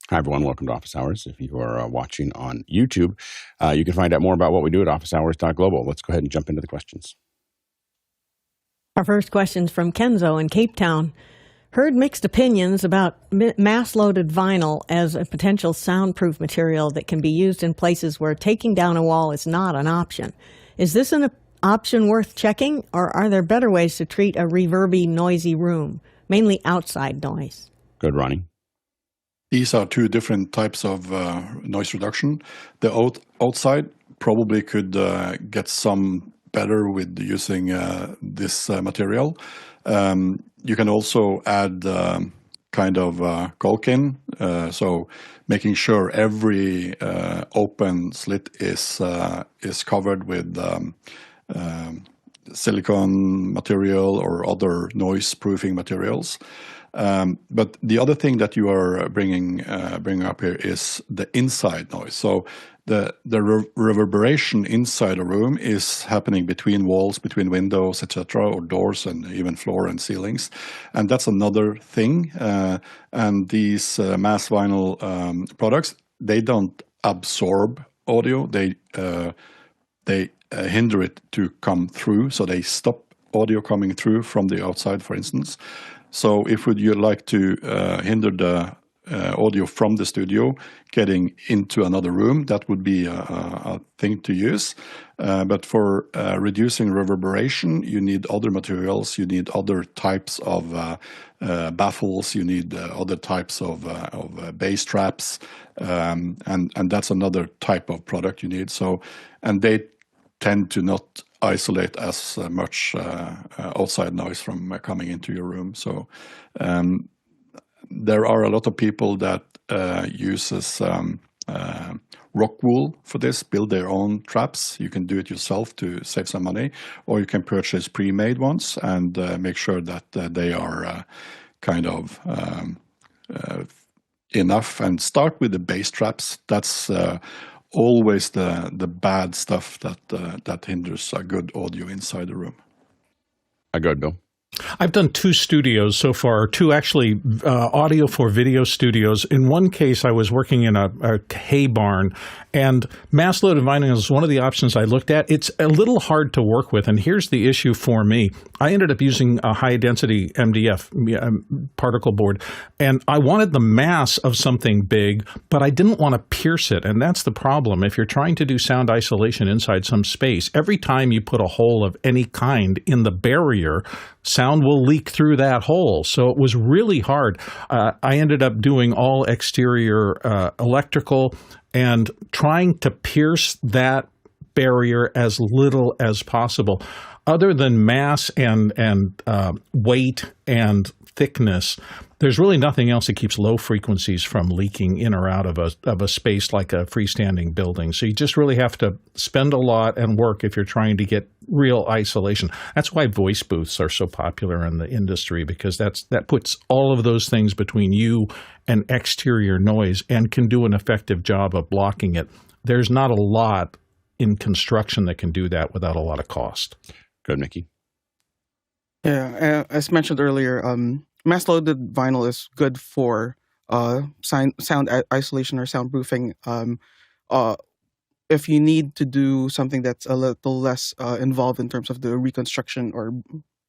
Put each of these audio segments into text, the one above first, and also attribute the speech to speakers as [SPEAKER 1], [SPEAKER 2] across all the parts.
[SPEAKER 1] Hi, everyone. Welcome to Office Hours. If you are watching on YouTube, you can find out more about what we do at officehours.global. Let's go ahead and jump into the questions.
[SPEAKER 2] Our first question's from Kenzo in Cape Town. Heard mixed opinions about mass-loaded vinyl as a potential soundproof material that can be used in places where taking down a wall is not an option. Is this an option worth checking, or are there better ways to treat a reverby, noisy room, mainly outside noise?
[SPEAKER 1] Good, Ronnie.
[SPEAKER 3] These are two different types of noise reduction. The outside probably could get some better with using this material. You can also add kind of caulking, so making sure every open slit is covered with silicone material or other noise proofing materials. But the other thing that you are bringing up here is the inside noise. So the reverberation inside a room is happening between walls, between windows, etc., or doors, and even floor and ceilings. And that's another thing. And these mass vinyl products, they don't absorb audio. They hinder it to come through. So they stop audio coming through from the outside, for instance. So if you'd like to hinder the audio from the studio getting into another room, that would be a thing to use. But for reducing reverberation, you need other materials, you need other types of baffles, you need other types of bass traps, and that's another type of product you need. So, and they tend to not isolate as much outside noise from coming into your room. So there are a lot of people that uses rock wool for this, build their own traps. You can do it yourself to save some money, or you can purchase pre-made ones and make sure that they are kind of enough, and start with the bass traps. That's always the bad stuff that hinders a good audio inside the room.
[SPEAKER 1] Go ahead, Bill.
[SPEAKER 4] I've done 2 studios so far, 2 actually audio for video studios. In one case, I was working in a hay barn, and mass loaded vinyl is one of the options I looked at. It's a little hard to work with, and here's the issue for me. I ended up using a high-density MDF particle board, and I wanted the mass of something big, but I didn't want to pierce it, and that's the problem. If you're trying to do sound isolation inside some space, every time you put a hole of any kind in the barrier, sound will leak through that hole. So it was really hard. I ended up doing all exterior electrical and trying to pierce that barrier as little as possible. Other than mass and weight and thickness, there's really nothing else that keeps low frequencies from leaking in or out of a space like a freestanding building. So you just really have to spend a lot and work if you're trying to get real isolation. That's why voice booths are so popular in the industry, because that puts all of those things between you and exterior noise and can do an effective job of blocking it. There's not a lot in construction that can do that without a lot of cost.
[SPEAKER 1] Good, Mickey.
[SPEAKER 5] Yeah, as mentioned earlier, mass-loaded vinyl is good for sound isolation or soundproofing. If you need to do something that's a little less involved in terms of the reconstruction or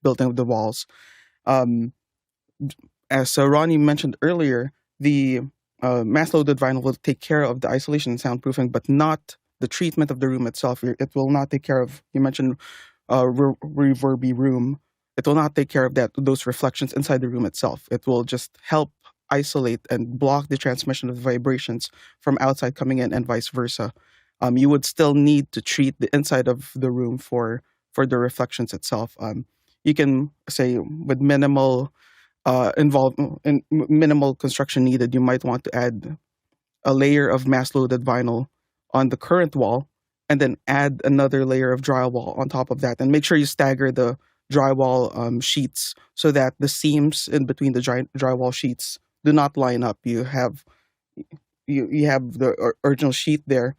[SPEAKER 5] building of the walls. As Ronnie mentioned earlier, the mass-loaded vinyl will take care of the isolation and soundproofing, but not the treatment of the room itself. It will not take care of, you mentioned reverby room. It will not take care of those reflections inside the room itself. It will just help isolate and block the transmission of the vibrations from outside coming in and vice versa. You would still need to treat the inside of the room for the reflections itself. You can say with minimal minimal construction needed, you might want to add a layer of mass-loaded vinyl on the current wall, and then add another layer of drywall on top of that, and make sure you stagger the drywall sheets so that the seams in between the drywall sheets do not line up. You have the original sheet there,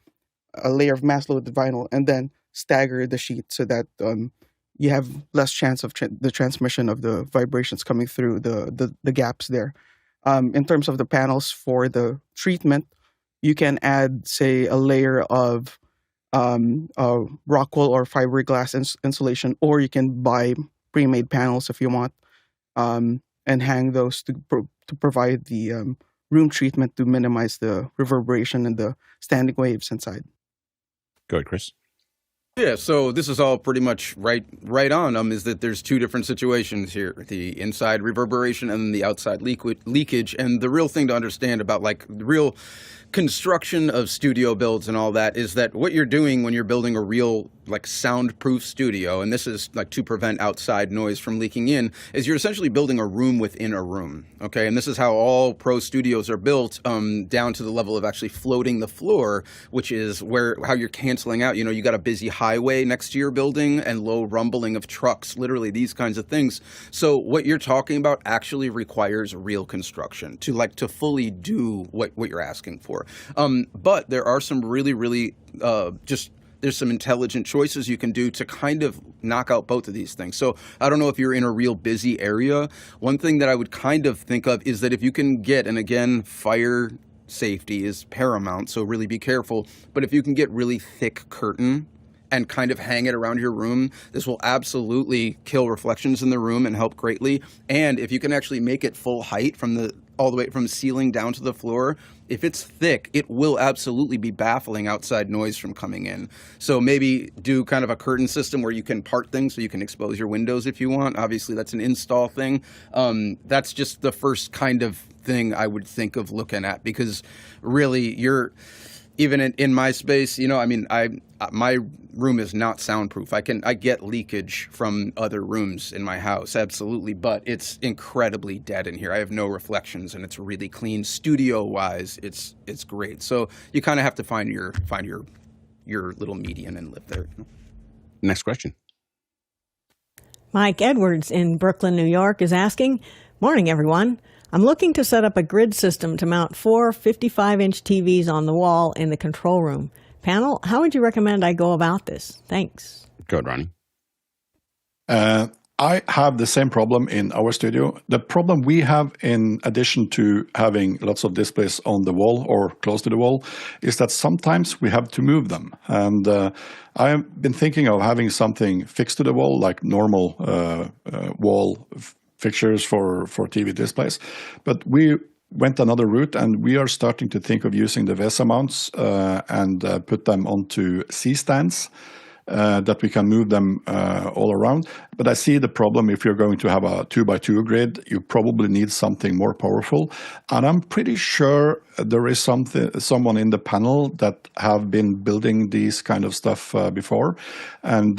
[SPEAKER 5] a layer of mass-loaded vinyl, and then stagger the sheet so that you have less chance of the transmission of the vibrations coming through the gaps there. in terms of the panels for the treatment, you can add, say, a layer of rock wool or fiberglass insulation, or you can buy pre-made panels if you want, and hang those to provide the room treatment to minimize the reverberation and the standing waves inside.
[SPEAKER 1] Go ahead, Chris.
[SPEAKER 6] Yeah, so this is all pretty much right on. Is that there's two different situations here: the inside reverberation and the outside leakage. And the real thing to understand about like the real construction of studio builds and all that is that what you're doing when you're building a real like soundproof studio, and this is like to prevent outside noise from leaking in, is you're essentially building a room within a room. Okay, and this is how all pro studios are built, down to the level of actually floating the floor, which is how you're canceling out. You know, you got a busy highway next to your building and low rumbling of trucks, literally these kinds of things. So what you're talking about actually requires real construction to fully do what you're asking for. But there are some really there's some intelligent choices you can do to kind of knock out both of these things. So I don't know if you're in a real busy area. One thing that I would kind of think of is that if you can get, and again, fire safety is paramount, so really be careful, but if you can get really thick curtain and kind of hang it around your room, this will absolutely kill reflections in the room and help greatly. And if you can actually make it full height all the way from ceiling down to the floor, if it's thick, it will absolutely be baffling outside noise from coming in. So maybe do kind of a curtain system where you can part things so you can expose your windows if you want. Obviously, that's an install thing. That's just the first kind of thing I would think of looking at, because really even in my space, you know, I mean, my room is not soundproof. I get leakage from other rooms in my house, absolutely, but it's incredibly dead in here. I have no reflections, and it's really clean. Studio-wise, it's great. So you kind of have to find your little median and live there.
[SPEAKER 1] Next question.
[SPEAKER 2] Mike Edwards in Brooklyn, New York is asking, "Morning, everyone. I'm looking to set up a grid system to mount 4 55-inch TVs on the wall in the control room. Panel, how would you recommend I go about this? Thanks."
[SPEAKER 1] Go ahead, Ronnie.
[SPEAKER 3] I have the same problem in our studio. The problem we have, in addition to having lots of displays on the wall or close to the wall, is that sometimes we have to move them. And I've been thinking of having something fixed to the wall, like normal wall fixtures for TV displays. But we went another route, and we are starting to think of using the VESA mounts and put them onto C-stands. That we can move them all around. But I see the problem if you're going to have a 2x2 grid, you probably need something more powerful. And I'm pretty sure there is someone in the panel that have been building these kind of stuff before. And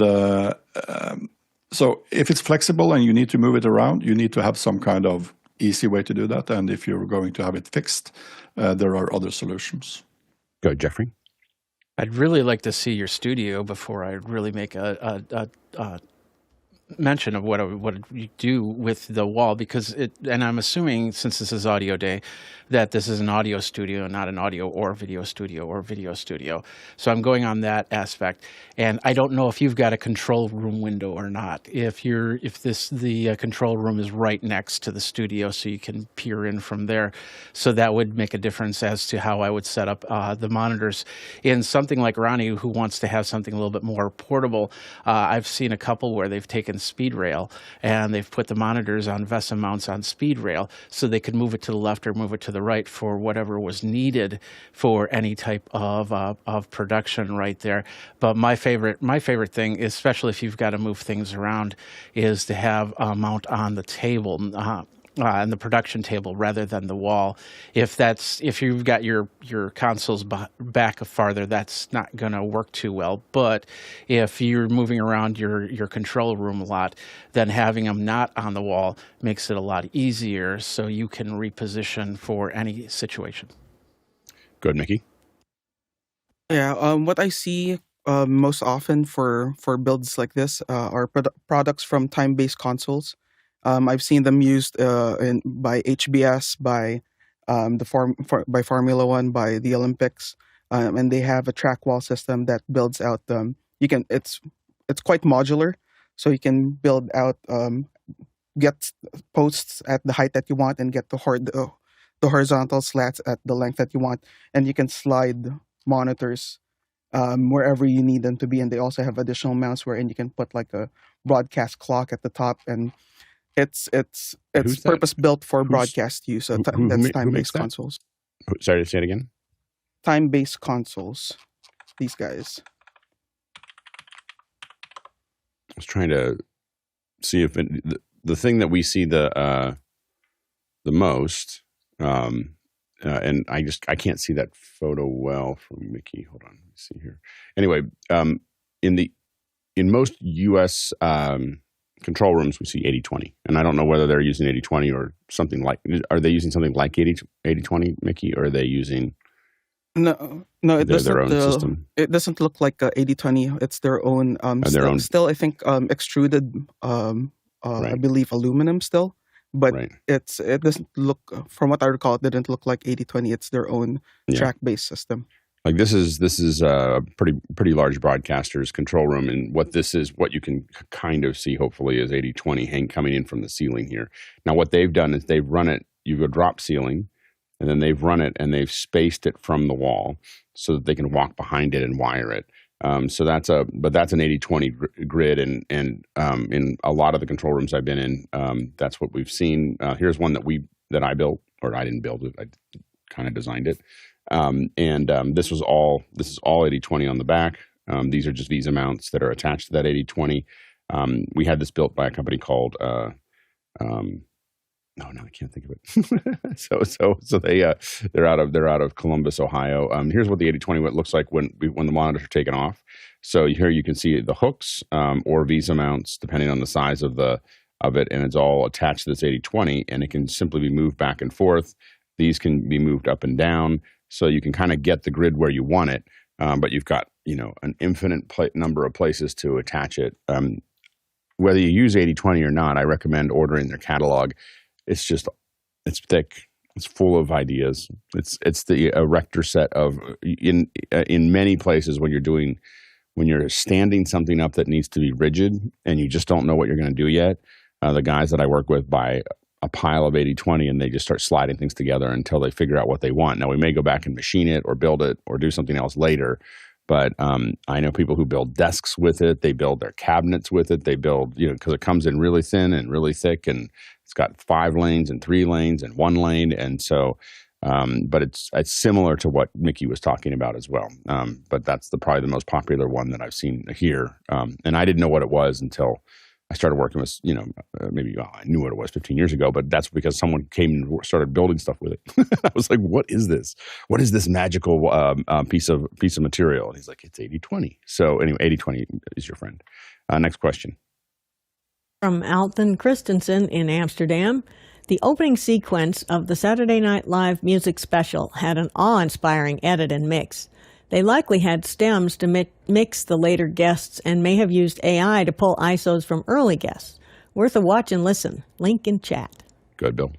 [SPEAKER 3] so if it's flexible and you need to move it around, you need to have some kind of easy way to do that. And if you're going to have it fixed, there are other solutions.
[SPEAKER 1] Go ahead, Jeffrey.
[SPEAKER 7] I'd really like to see your studio before I really make a mention of what you do with the wall, because and I'm assuming, since this is audio day, that this is an audio studio, not an audio or video studio. So I'm going on that aspect, and I don't know if you've got a control room window or not. If the control room is right next to the studio, so you can peer in from there. So that would make a difference as to how I would set up the monitors. In something like Ronnie, who wants to have something a little bit more portable, I've seen a couple where they've taken speed rail and they've put the monitors on VESA mounts on speed rail, so they could move it to the left or move it to the right for whatever was needed for any type of production right there. But my favorite thing, especially if you've got to move things around, is to have a mount on the table, on the production table rather than the wall. If you've got your consoles back farther, that's not going to work too well. But if you're moving around your control room a lot, then having them not on the wall makes it a lot easier, so you can reposition for any situation.
[SPEAKER 1] Go ahead, Mickey.
[SPEAKER 5] Yeah, what I see most often for builds like this are products from time-based consoles. I've seen them used by HBS, by by Formula One, by the Olympics, and they have a track wall system that builds out. It's quite modular, so you can build out, get posts at the height that you want, and get the the horizontal slats at the length that you want, and you can slide monitors wherever you need them to be. And they also have additional mounts wherein you can put like a broadcast clock at the top, and it's purpose built for broadcast use. So that's time-based consoles.
[SPEAKER 1] Sorry, say it again.
[SPEAKER 5] Time-based consoles. These guys.
[SPEAKER 1] I was trying to see if the thing that we see the most, and I can't see that photo well from Mickey. Hold on, let me see here. Anyway, in most U.S. Control rooms, we see 80/20, and I don't know whether they're using 80/20 or something like. Are they using something like 80/20, Mickey, or are they using?
[SPEAKER 5] No, it doesn't.
[SPEAKER 1] Their own system.
[SPEAKER 5] It doesn't look like 80/20. It's their own. Still, I think extruded.
[SPEAKER 1] Right.
[SPEAKER 5] I believe aluminum still, but
[SPEAKER 1] Right.
[SPEAKER 5] it doesn't look. From what I recall, it didn't look like 80/20. It's their own track-based system.
[SPEAKER 1] Like this is a pretty large broadcaster's control room, and what you can kind of see hopefully is 80/20 coming in from the ceiling here. Now what they've done is they've run it. You've a drop ceiling, and then they've run it and they've spaced it from the wall so that they can walk behind it and wire it. So that's an 80/20 grid, and in a lot of the control rooms I've been in, that's what we've seen. Here's one that I built, or I didn't build it. I kind of designed it. This is all 80/20 on the back. These are just Visa mounts that are attached to that 80/20. We had this built by a company called no, I can't think of it. So they're out of Columbus, Ohio. Here's what the 80/20 looks like when the monitors are taken off. So here you can see the hooks or Visa mounts, depending on the size of it, and it's all attached to this 80/20, and it can simply be moved back and forth. These can be moved up and down, so you can kind of get the grid where you want it. But you've got an infinite number of places to attach it. Whether you use 80/20 or not, I recommend ordering their catalog. It's thick. It's full of ideas. It's the erector set of in many places when you're standing something up that needs to be rigid and you just don't know what you're going to do yet. The guys that I work with buy a pile of 80/20 and they just start sliding things together until they figure out what they want. Now we may go back and machine it or build it or do something else later. But I know people who build desks with it. They build their cabinets with it. They build, because it comes in really thin and really thick, and it's got 5 lanes and 3 lanes and 1 lane. And so, but it's similar to what Mickey was talking about as well. But that's probably the most popular one that I've seen here. And I didn't know what it was until I started working with, I knew what it was 15 years ago, but that's because someone came and started building stuff with it. I was like, what is this? What is this magical piece of material? And he's like, it's 80/20. So anyway, 80/20 is your friend. Next question.
[SPEAKER 2] From Alton Christensen in Amsterdam, the opening sequence of the Saturday Night Live music special had an awe-inspiring edit and mix. They likely had stems to mix the later guests and may have used AI to pull ISOs from early guests. Worth a watch and listen. Link in chat.
[SPEAKER 1] Good, Bill.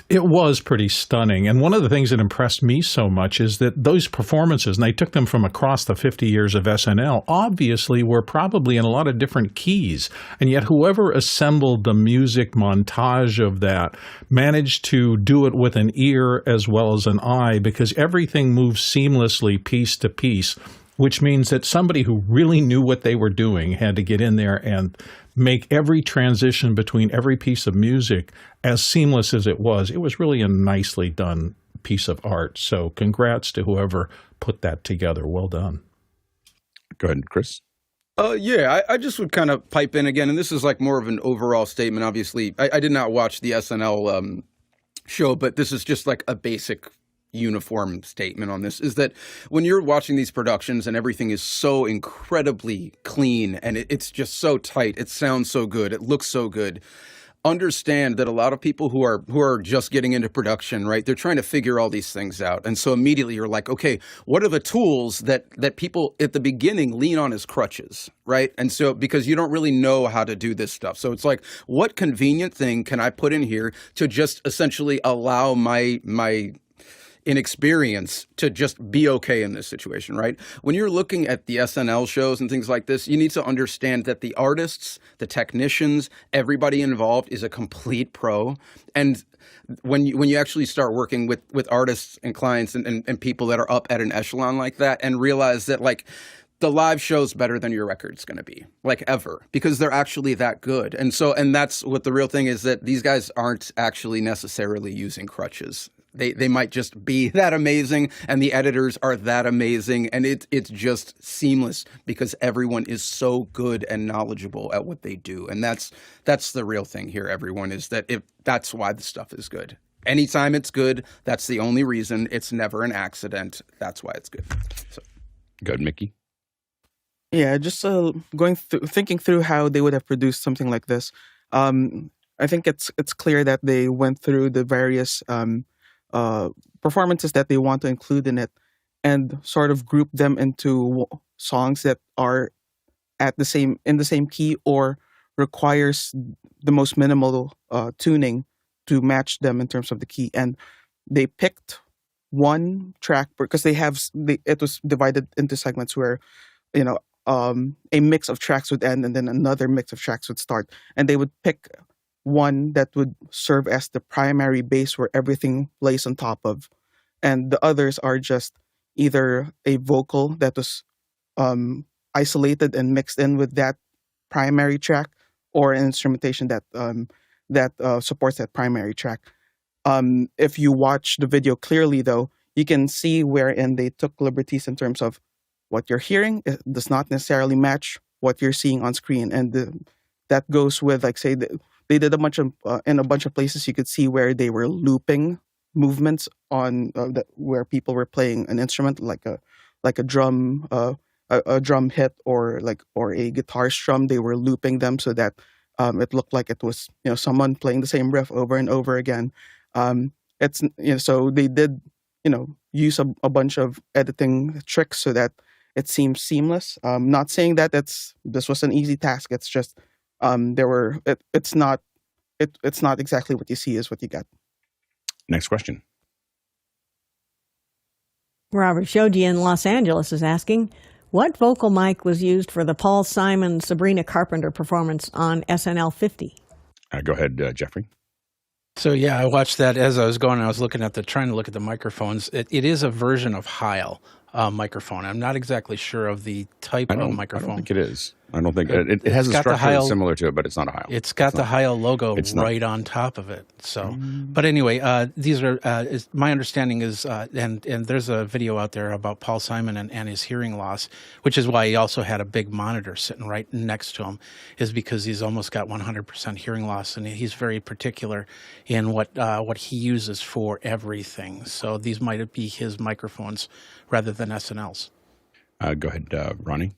[SPEAKER 4] It was pretty stunning. And one of the things that impressed me so much is that those performances, and they took them from across the 50 years of SNL, obviously were probably in a lot of different keys. And yet whoever assembled the music montage of that managed to do it with an ear as well as an eye, because everything moves seamlessly piece to piece, which means that somebody who really knew what they were doing had to get in there and make every transition between every piece of music as seamless as it was. It was really a nicely done piece of art. So congrats to whoever put that together. Well done.
[SPEAKER 1] Go ahead, Chris.
[SPEAKER 6] I just would kind of pipe in again, and this is like more of an overall statement. Obviously, I did not watch the SNL show, but this is just like a basic uniform statement on this, is that when you're watching these productions and everything is so incredibly clean and it's just so tight, it sounds so good, it looks so good, understand that a lot of people who are just getting into production, right, they're trying to figure all these things out. And so immediately you're like, okay, what are the tools that people at the beginning lean on as crutches, right? And so because you don't really know how to do this stuff. So it's like, what convenient thing can I put in here to just essentially allow my inexperience to just be okay in this situation, right? When you're looking at the SNL shows and things like this, you need to understand that the artists, the technicians, everybody involved is a complete pro. And when you actually start working with artists and clients and people that are up at an echelon like that, and realize that like the live show's better than your record's going to be, like, ever, because they're actually that good. And that's what the real thing is, that these guys aren't actually necessarily using crutches. They might just be that amazing, and the editors are that amazing, and it's just seamless because everyone is so good and knowledgeable at what they do. And that's the real thing here, everyone, is that that's why the stuff is good. Anytime it's good, that's the only reason. It's never an accident. That's why it's good. So.
[SPEAKER 1] Good, Mickey.
[SPEAKER 5] Yeah, just thinking through how they would have produced something like this. I think it's clear that they went through the various performances that they want to include in it, and sort of group them into songs that are in the same key, or requires the most minimal tuning to match them in terms of the key. And they picked one track because it was divided into segments where, a mix of tracks would end and then another mix of tracks would start. And they would pick one that would serve as the primary base where everything lays on top of. And the others are just either a vocal that was isolated and mixed in with that primary track, or an instrumentation that supports that primary track. If you watch the video clearly, though, you can see wherein they took liberties in terms of what you're hearing. It does not necessarily match what you're seeing on screen, and that goes with, like, say, they did a bunch of in a bunch of places you could see where they were looping movements on where people were playing an instrument, like a drum, a drum hit, or a guitar strum. They were looping them so that it looked like it was someone playing the same riff over and over again. So they did use a bunch of editing tricks so that it seems seamless. Not saying that this was an easy task. It's just it's not exactly what you see is what you get.
[SPEAKER 1] Next question.
[SPEAKER 2] Robert Shoji in Los Angeles is asking, what vocal mic was used for the Paul Simon Sabrina Carpenter performance on SNL 50?
[SPEAKER 1] Go ahead, Jeffrey.
[SPEAKER 7] So yeah, I watched that as I was going. I was trying to look at the microphones. It is a version of Heil microphone. I'm not exactly sure of the type of microphone.
[SPEAKER 1] I don't think it is. I don't think it has a structure that's similar to it, but it's not a Heil.
[SPEAKER 7] It's got the Heil logo right on top of it. So, but anyway, these are my understanding is, and there's a video out there about Paul Simon and his hearing loss, which is why he also had a big monitor sitting right next to him, is because he's almost got 100% hearing loss, and he's very particular in what he uses for everything. So these might be his microphones rather than SNL's.
[SPEAKER 1] Go ahead, Ronnie.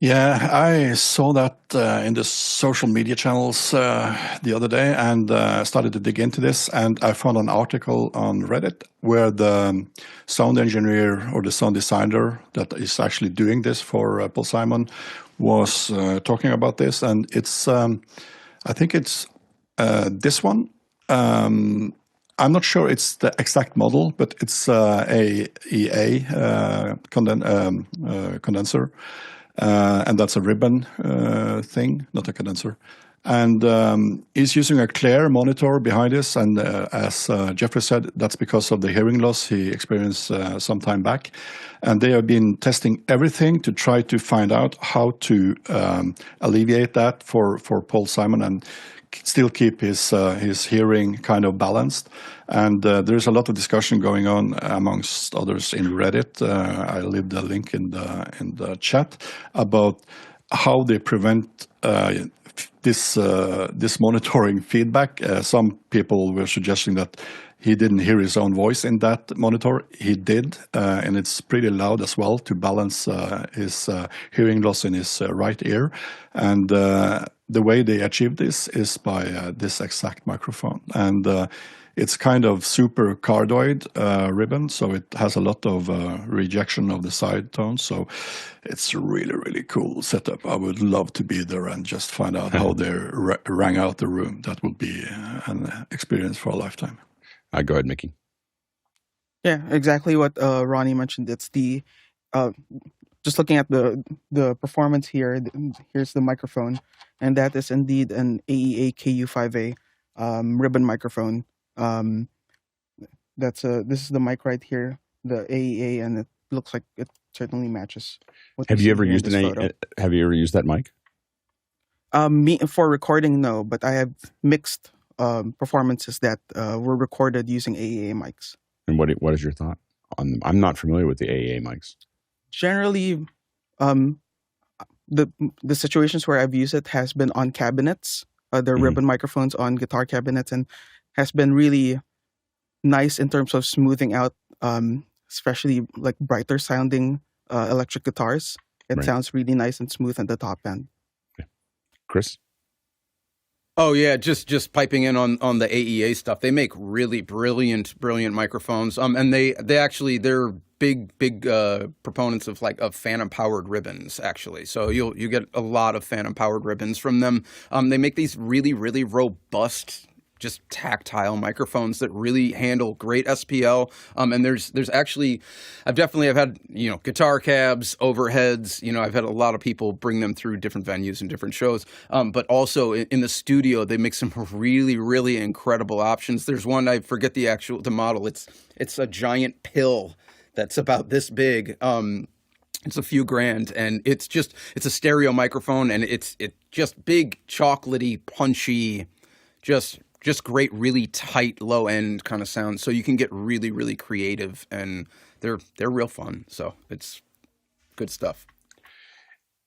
[SPEAKER 3] Yeah, I saw that in the social media channels the other day, and started to dig into this, and I found an article on Reddit where the sound engineer or the sound designer that is actually doing this for Paul Simon was talking about this, and it's I think it's this one. I'm not sure it's the exact model, but it's a EA condenser. And that's a ribbon thing, not a condenser. And he's using a clear monitor behind this. And as Jeffrey said, that's because of the hearing loss he experienced some time back. And they have been testing everything to try to find out how to alleviate that for Paul Simon and still keep his hearing kind of balanced. And there's a lot of discussion going on amongst others in Reddit. I leave the link in the chat about how they prevent this monitoring feedback. Some people were suggesting that he didn't hear his own voice in that monitor. He did, and it's pretty loud as well to balance his hearing loss in his right ear. And the way they achieved this is by this exact microphone. And it's kind of super cardioid ribbon, so it has a lot of rejection of the side tones. So it's a really, really cool setup. I would love to be there and just find out how they rang out the room. That would be an experience for a lifetime.
[SPEAKER 1] Go ahead, Mickey.
[SPEAKER 5] Yeah, exactly what Ronnie mentioned. It's the uh, just looking at the performance here. Here's the microphone, and that is indeed an AEA KU5A ribbon microphone. Um, this is the mic right here, the AEA, and it looks like it certainly matches what
[SPEAKER 1] Have
[SPEAKER 5] see
[SPEAKER 1] you ever
[SPEAKER 5] here in
[SPEAKER 1] used
[SPEAKER 5] this photo.
[SPEAKER 1] Have you ever used that mic?
[SPEAKER 5] Me for recording, no, but I have mixed performances that were recorded using AEA mics.
[SPEAKER 1] And what is your thought on them? I'm not familiar with the AEA mics.
[SPEAKER 5] Generally, um, the situations where I've used it has been on cabinets, the ribbon microphones on guitar cabinets, and has been really nice in terms of smoothing out, especially like brighter sounding electric guitars. It
[SPEAKER 1] Right.
[SPEAKER 5] sounds really nice and smooth at the top end.
[SPEAKER 1] Chris?
[SPEAKER 6] Oh yeah, just piping in on the AEA stuff. They make really brilliant microphones. And they're big proponents of phantom powered ribbons actually. So you get a lot of phantom powered ribbons from them. They make these really robust, just tactile microphones that really handle great SPL. And there's actually, I've had, guitar cabs, overheads, I've had a lot of people bring them through different venues and different shows. But also in the studio, they make some really incredible options. There's one, I forget the model. It's a giant pill that's about this big. It's a few grand, and it's a stereo microphone, and it's just big, chocolatey, punchy, just great, really tight, low end kind of sound. So you can get really creative, and they're real fun. So it's good stuff.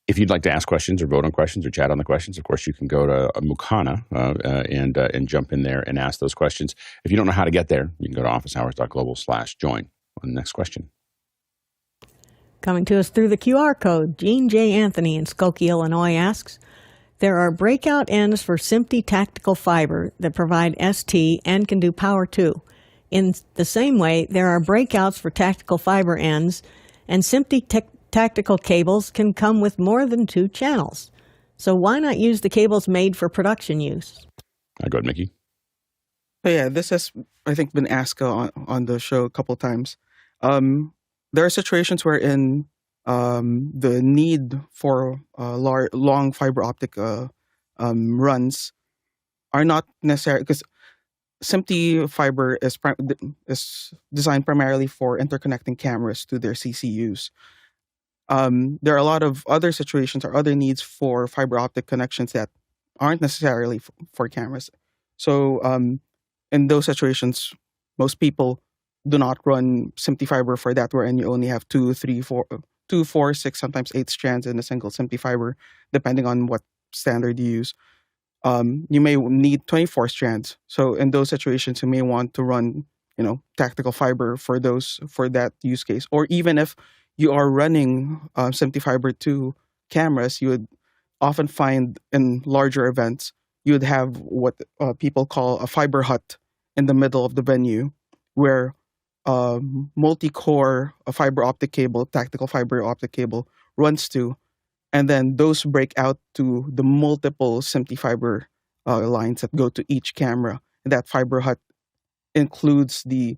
[SPEAKER 1] If you'd like to ask questions or vote on questions or chat on the questions, of course, you can go to Mukana and jump in there and ask those questions. If you don't know how to get there, you can go to officehours.global/join. On the next question.
[SPEAKER 2] Coming to us through the QR code, Gene J. Anthony in Skokie, Illinois asks, there are breakout ends for SMPTE tactical fiber that provide ST and can do power too. In the same way, there are breakouts for tactical fiber ends, and SMPTE tactical cables can come with more than 2 channels. So why not use the cables made for production use?
[SPEAKER 1] Go ahead, Mickey.
[SPEAKER 5] So yeah, this has, I think, been asked on the show a couple times. There are situations wherein the need for long fiber optic runs are not necessary, because SMPTE fiber is designed primarily for interconnecting cameras to their CCUs. There are a lot of other situations or other needs for fiber optic connections that aren't necessarily for cameras. So in those situations, most people do not run SMPTE fiber for that, wherein you only have 2, 4, 6, sometimes 8 strands in a single SMPTE fiber, depending on what standard you use. You may need 24 strands. So in those situations, you may want to run, tactical fiber for that use case. Or even if you are running SMPTE fiber to cameras, you would often find in larger events, you would have what people call a fiber hut in the middle of the venue, where multi-core fiber optic cable, tactical fiber optic cable runs to, and then those break out to the multiple SMPTE fiber lines that go to each camera. And that fiber hut includes the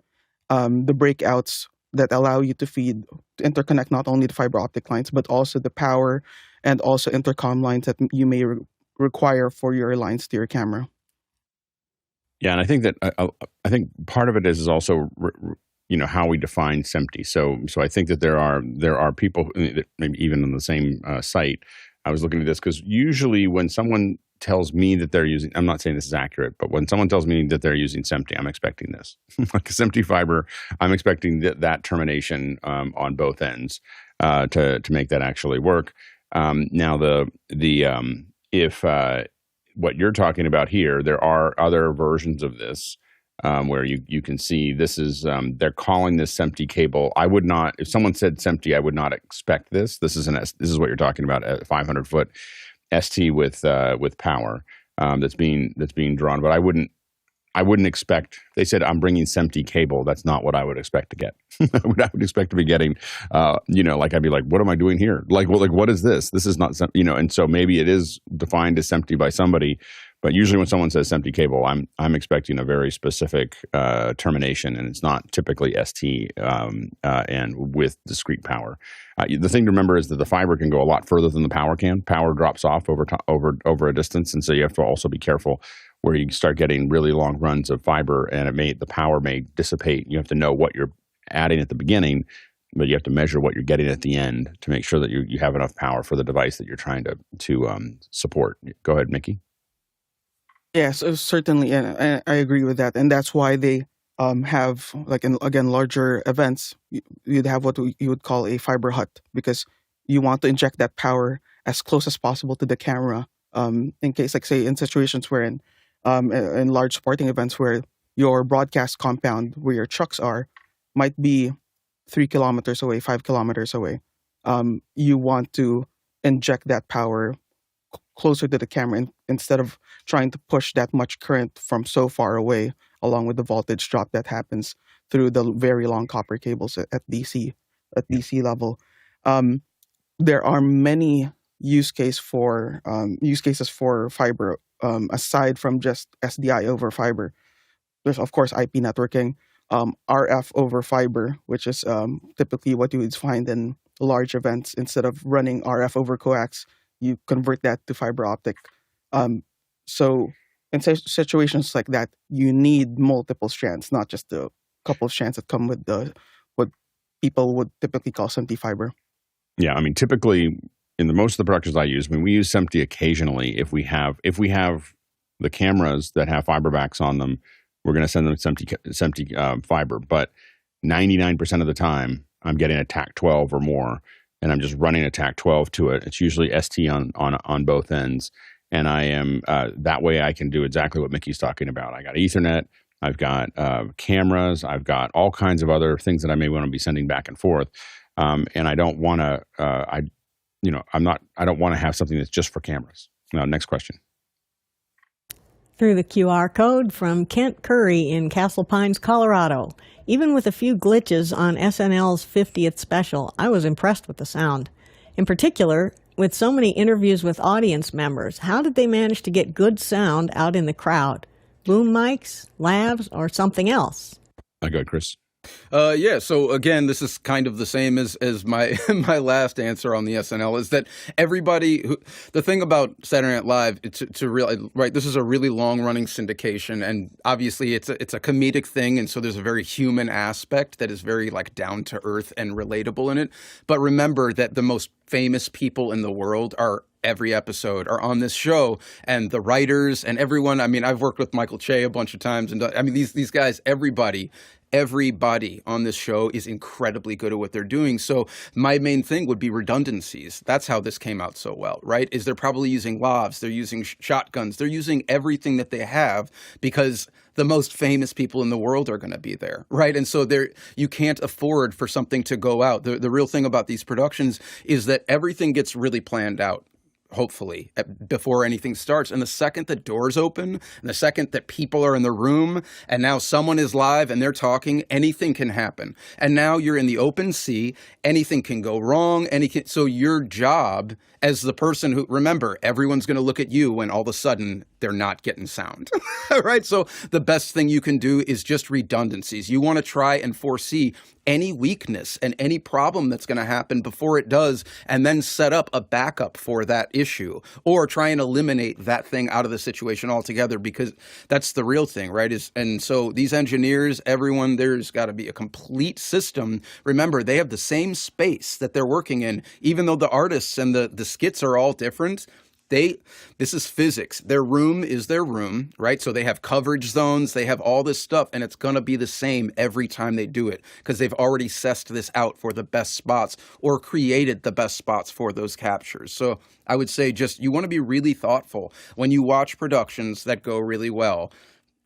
[SPEAKER 5] breakouts that allow you to interconnect not only the fiber optic lines, but also the power and also intercom lines that you may require for your lines to your camera.
[SPEAKER 1] Yeah, and I think that I think part of it is also how we define SMPTE. So I think that there are people that maybe even on the same site. I was looking at this because usually when someone tells me that they're using, I'm not saying this is accurate, but when someone tells me that they're using SMPTE, I'm expecting this. Like a SMPTE fiber, I'm expecting that termination on both ends to make that actually work. Now if what you're talking about here, there are other versions of this where you can see this is they're calling this SMPTE cable. I would not, if someone said SMPTE, I would not expect this. This is what you're talking about, a 500 foot ST with power that's being drawn. But I wouldn't expect. They said I'm bringing SMPTE cable. That's not what I would expect to get. I would expect to be getting, like I'd be like, what am I doing here? Like what is this? This is not, and so maybe it is defined as SMPTE by somebody, But usually when someone says empty cable, I'm expecting a very specific termination, and it's not typically ST and with discrete power. The thing to remember is that the fiber can go a lot further than the power can. Power drops off over a distance, and so you have to also be careful where you start getting really long runs of fiber, and the power may dissipate. You have to know what you're adding at the beginning, but you have to measure what you're getting at the end to make sure that you have enough power for the device that you're trying to support. Go ahead, Mickey.
[SPEAKER 5] Yes, certainly, and I agree with that, and that's why they have, like, again, larger events. You'd have what you would call a fiber hut, because you want to inject that power as close as possible to the camera. In case, like, say, in situations where in large sporting events where your broadcast compound where your trucks are might be 3 kilometers away, 5 kilometers away. You want to inject that power closer to the camera instead of trying to push that much current from so far away, along with the voltage drop that happens through the very long copper cables at DC level. There are many use cases for fiber aside from just SDI over fiber. There's, of course, IP networking, RF over fiber, which is typically what you would find in large events. Instead of running RF over coax, you convert that to fiber optic. So in situations like that, you need multiple strands, not just the couple of strands that come with what people would typically call SMPTE fiber.
[SPEAKER 1] Yeah, I mean, typically in most of the productions I use, we use SMPTE occasionally. If we have the cameras that have fiber backs on them, we're going to send them SMPTE fiber. But 99% of the time, I'm getting a TAC12 or more, and I'm just running a TAC12 to it. It's usually ST on both ends, and I am that way I can do exactly what Mickey's talking about. I got Ethernet, I've got cameras, I've got all kinds of other things that I may want to be sending back and forth, and I don't want to. I don't want to have something that's just for cameras. Now, next question.
[SPEAKER 2] Through the QR code from Kent Curry in Castle Pines, Colorado. Even with a few glitches on SNL's 50th special, I was impressed with the sound. In particular, with so many interviews with audience members, how did they manage to get good sound out in the crowd? Boom mics, lavs, or something else?
[SPEAKER 1] I got Chris.
[SPEAKER 6] Yeah, so again, this is kind of the same as my my last answer on the SNL, is that the thing about Saturday Night Live, to realize, right, this is a really long-running syndication, and obviously it's a comedic thing, and so there's a very human aspect that is very, like, down-to-earth and relatable in it. But remember that the most famous people in the world every episode are on this show, and the writers and everyone. I mean, I've worked with Michael Che a bunch of times, and I mean, these guys, everybody on this show is incredibly good at what they're doing. So my main thing would be redundancies. That's how this came out so well, right? Is they're probably using lavs, they're using shotguns, they're using everything that they have, because the most famous people in the world are going to be there, right? And so you can't afford for something to go out. The real thing about these productions is that everything gets really planned out, hopefully, before anything starts. And the second the doors open, and the second that people are in the room, and now someone is live and they're talking, anything can happen. And now you're in the open sea, anything can go wrong, so your job as the person who, remember, everyone's going to look at you when all of a sudden they're not getting sound, right? So the best thing you can do is just redundancies. You want to try and foresee any weakness and any problem that's going to happen before it does, and then set up a backup for that issue, or try and eliminate that thing out of the situation altogether, because that's the real thing, right? And so these engineers, everyone, there's got to be a complete system. Remember, they have the same space that they're working in, even though the artists and the skits are all different. This is physics. Their room is their room, right? So they have coverage zones, they have all this stuff, and it's going to be the same every time they do it, because they've already sussed this out for the best spots, or created the best spots for those captures. So I would say you want to be really thoughtful when you watch productions that go really well.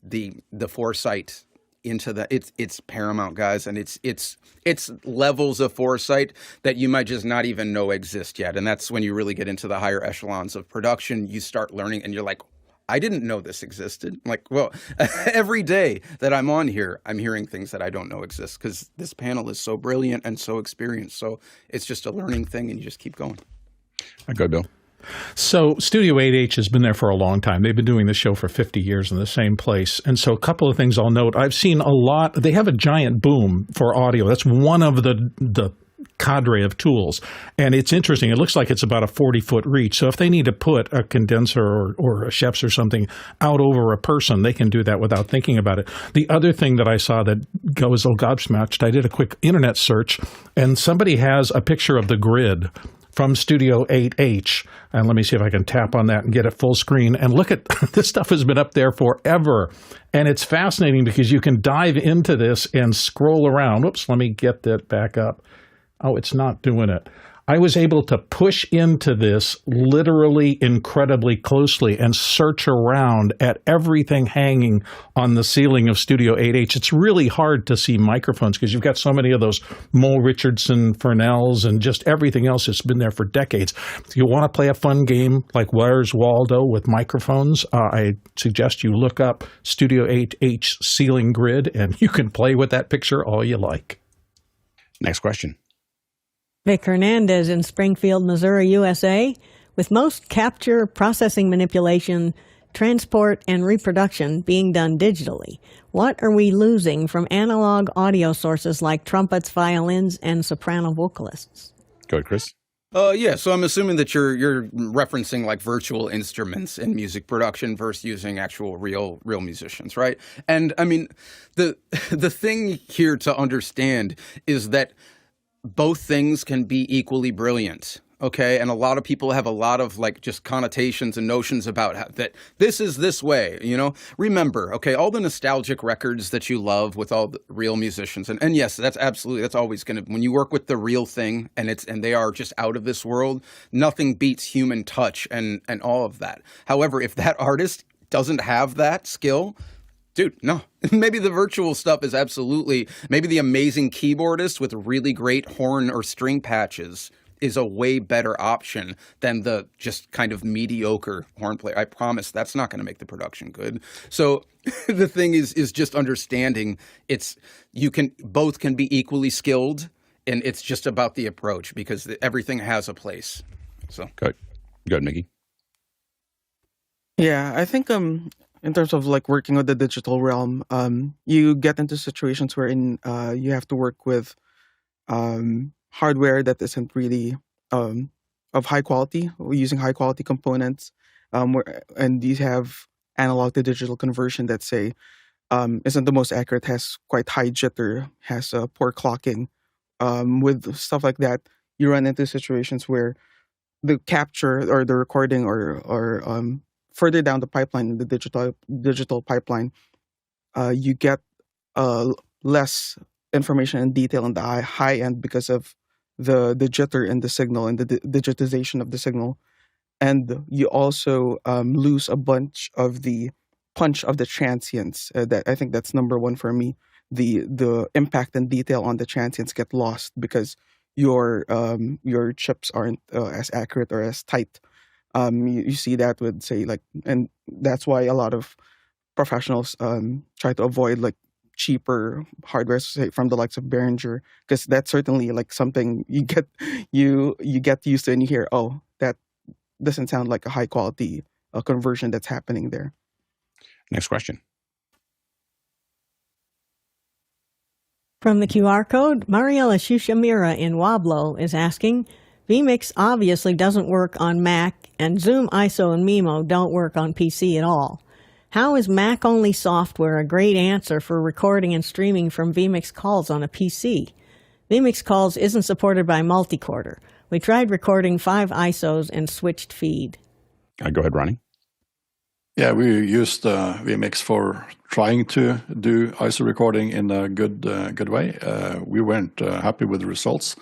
[SPEAKER 6] The foresight into that, it's paramount, guys, and it's levels of foresight that you might just not even know exist yet. And that's when you really get into the higher echelons of production. You start learning, and you're like, I didn't know this existed. I'm like, well, every day that I'm on here, I'm hearing things that I don't know exist, because this panel is so brilliant and so experienced. So it's just a learning thing, and you just keep going.
[SPEAKER 1] Go, Bill.
[SPEAKER 4] So Studio 8H has been there for a long time. They've been doing this show for 50 years in the same place. And so a couple of things I'll note. I've seen a lot. They have a giant boom for audio. That's one of the cadre of tools. And it's interesting. It looks like it's about a 40-foot reach. So if they need to put a condenser or a Chefs or something out over a person, they can do that without thinking about it. The other thing that I saw that was a little gobsmacked, I did a quick internet search, and somebody has a picture of the grid from Studio 8H. And let me see if I can tap on that and get it full screen. And look at this stuff has been up there forever. And it's fascinating because you can dive into this and scroll around. Whoops, let me get that back up. Oh, it's not doing it. I was able to push into this literally incredibly closely and search around at everything hanging on the ceiling of Studio 8H. It's really hard to see microphones because you've got so many of those Mole Richardson, Furnells, and just everything else that's been there for decades. If you want to play a fun game like Where's Waldo with microphones, I suggest you look up Studio 8H ceiling grid, and you can play with that picture all you like.
[SPEAKER 1] Next question.
[SPEAKER 2] Vic Hernandez in Springfield, Missouri, USA. With most capture, processing manipulation, transport, and reproduction being done digitally, what are we losing from analog audio sources like trumpets, violins, and soprano vocalists?
[SPEAKER 1] Go ahead, Chris.
[SPEAKER 6] Yeah, so I'm assuming that you're referencing like virtual instruments in music production versus using actual real musicians, right? And I mean, the thing here to understand is that both things can be equally brilliant, okay? And a lot of people have a lot of like just connotations and notions about that this is this way, you know? Remember, okay, all the nostalgic records that you love with all the real musicians, and yes, that's always gonna, when you work with the real thing and they are just out of this world, nothing beats human touch and all of that. However, if that artist doesn't have that skill, dude, no. Maybe the virtual stuff is absolutely, maybe the amazing keyboardist with really great horn or string patches is a way better option than the just kind of mediocre horn player. I promise that's not going to make the production good. So the thing is just understanding both can be equally skilled, and it's just about the approach because everything has a place. So
[SPEAKER 1] Go ahead, Mickey.
[SPEAKER 5] Yeah, I think in terms of like working with the digital realm, you get into situations wherein you have to work with hardware that isn't really of high quality, using high quality components, and you have analog to digital conversion that say isn't the most accurate, has quite high jitter, has poor clocking. With stuff like that, you run into situations where the capture or the recording or further down the pipeline in the digital pipeline, you get less information and detail in the high end because of the jitter in the signal and the digitization of the signal, and you also lose a bunch of the punch of the transients. That I think that's number one for me. The impact and detail on the transients get lost because your chips aren't as accurate or as tight. You see that with say like, and that's why a lot of professionals try to avoid like cheaper hardware, say from the likes of Behringer, because that's certainly like something you get used to and you hear, oh, that doesn't sound like a high quality conversion that's happening there.
[SPEAKER 1] Next question.
[SPEAKER 2] From the QR code, Mariela Shushamira in Wablo is asking, vMix obviously doesn't work on Mac, and Zoom, ISO, and Mimo don't work on PC at all. How is Mac-only software a great answer for recording and streaming from vMix calls on a PC? vMix calls isn't supported by Multicorder. We tried recording 5 ISOs and switched feed.
[SPEAKER 1] Go ahead, Ronnie.
[SPEAKER 3] Yeah, we used vMix for trying to do ISO recording in a good way. We weren't happy with the results.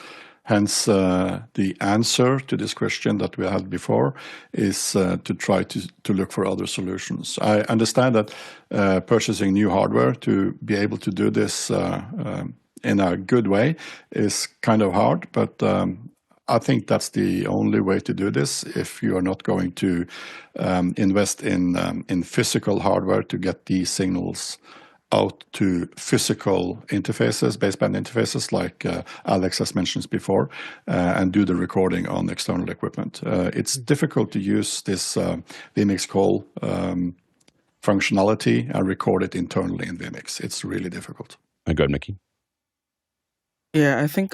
[SPEAKER 3] Hence, the answer to this question that we had before is to try to look for other solutions. I understand that purchasing new hardware to be able to do this in a good way is kind of hard, but I think that's the only way to do this if you are not going to invest in physical hardware to get these signals out to physical interfaces, baseband interfaces, like Alex has mentioned before, and do the recording on external equipment. It's difficult to use this vMix call functionality and record it internally in vMix. It's really difficult.
[SPEAKER 1] Go ahead, Mickey.
[SPEAKER 5] Yeah, I think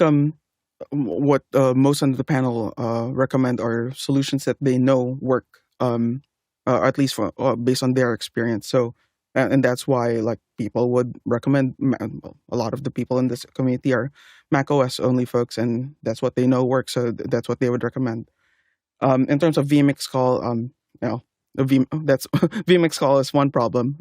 [SPEAKER 5] what most on the panel recommend are solutions that they know work, at least based on their experience. So, and that's why like people would recommend. A lot of the people in this community are Mac OS only folks, and that's what they know works. So that's what they would recommend. In terms of vMix call, that's vMix call is one problem.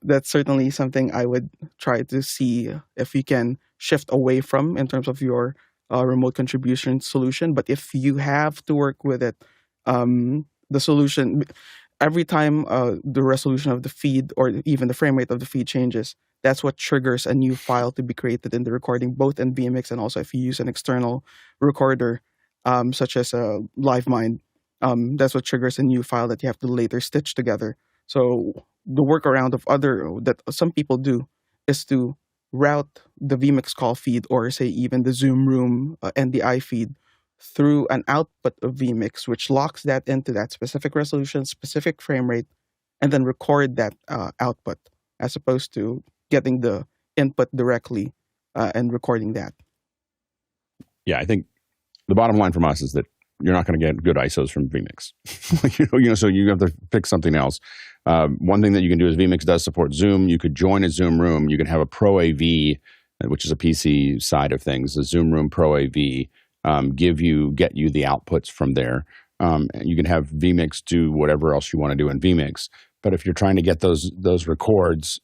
[SPEAKER 5] That's certainly something I would try to see if you can shift away from in terms of your remote contribution solution. But if you have to work with it, the solution, every time the resolution of the feed or even the frame rate of the feed changes, that's what triggers a new file to be created in the recording, both in vMix and also if you use an external recorder, such as Livemind. That's what triggers a new file that you have to later stitch together. So the workaround that some people do is to route the vMix call feed, or say even the Zoom Room NDI feed, through an output of vMix, which locks that into that specific resolution, specific frame rate, and then record that output, as opposed to getting the input directly and recording that.
[SPEAKER 1] Yeah, I think the bottom line from us is that you're not going to get good ISOs from vMix. So you have to pick something else. One thing that you can do is vMix does support Zoom. You could join a Zoom Room. You can have a Pro AV, which is a PC side of things, the Zoom Room Pro AV, get you the outputs from there. And you can have vMix do whatever else you want to do in vMix. But if you're trying to get those records,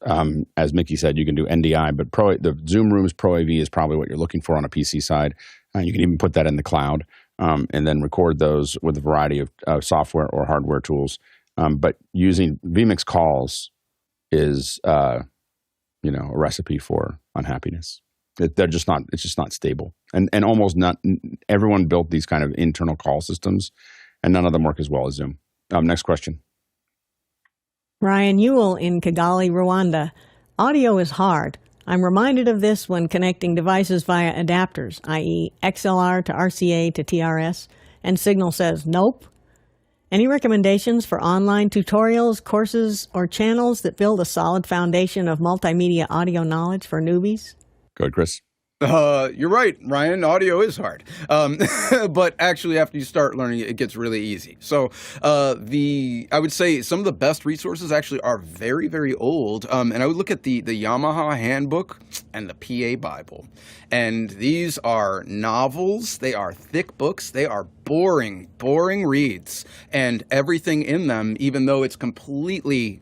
[SPEAKER 1] as Mickey said, you can do NDI. But the Zoom Room's Pro AV is probably what you're looking for on a PC side. You can even put that in the cloud. And then record those with a variety of software or hardware tools. But using vMix calls is, a recipe for unhappiness. It's just not stable. And almost not everyone built these kind of internal call systems, and none of them work as well as Zoom. Next question.
[SPEAKER 2] Ryan Ewell in Kigali, Rwanda. Audio is hard. I'm reminded of this when connecting devices via adapters, i.e. XLR to RCA to TRS, and Signal says nope. Any recommendations for online tutorials, courses, or channels that build a solid foundation of multimedia audio knowledge for newbies?
[SPEAKER 1] Go ahead, Chris.
[SPEAKER 6] You're right, Ryan. Audio is hard. But actually, after you start learning it, it gets really easy. So I would say some of the best resources actually are very, very old. And I would look at the Yamaha Handbook and the PA Bible. And these are novels. They are thick books. They are boring reads. And everything in them, even though it's completely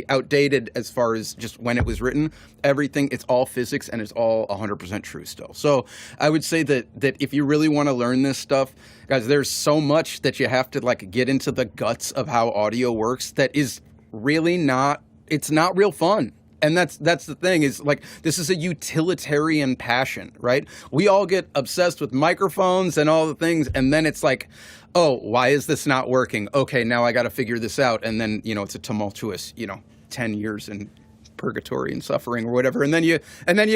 [SPEAKER 6] outdated as far as just when it was written, everything, it's all physics and it's all 100% true still. So I would say that if you really want to learn this stuff, guys, there's so much that you have to get into the guts of how audio works that is really it's not real fun. And that's the thing is this is a utilitarian passion, right? We all get obsessed with microphones and all the things. And then it's oh, why is this not working? Okay, now I got to figure this out. And then, it's a tumultuous, 10 years in purgatory and suffering or whatever. And then you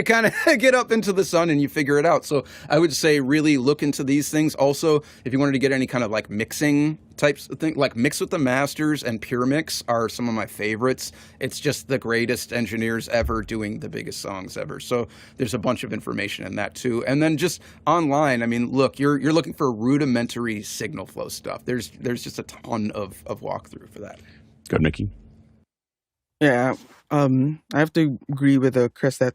[SPEAKER 6] kind of get up into the sun and you figure it out. So I would say really look into these things. Also, if you wanted to get any kind of mixing types of thing, Mix with the Masters and Pure Mix are some of my favorites. It's just the greatest engineers ever doing the biggest songs ever. So there's a bunch of information in that too. And then just online, I mean, look, you're looking for rudimentary signal flow stuff. There's just a ton of walkthrough for that.
[SPEAKER 1] Good, Mickey.
[SPEAKER 5] Yeah, I have to agree with Chris that,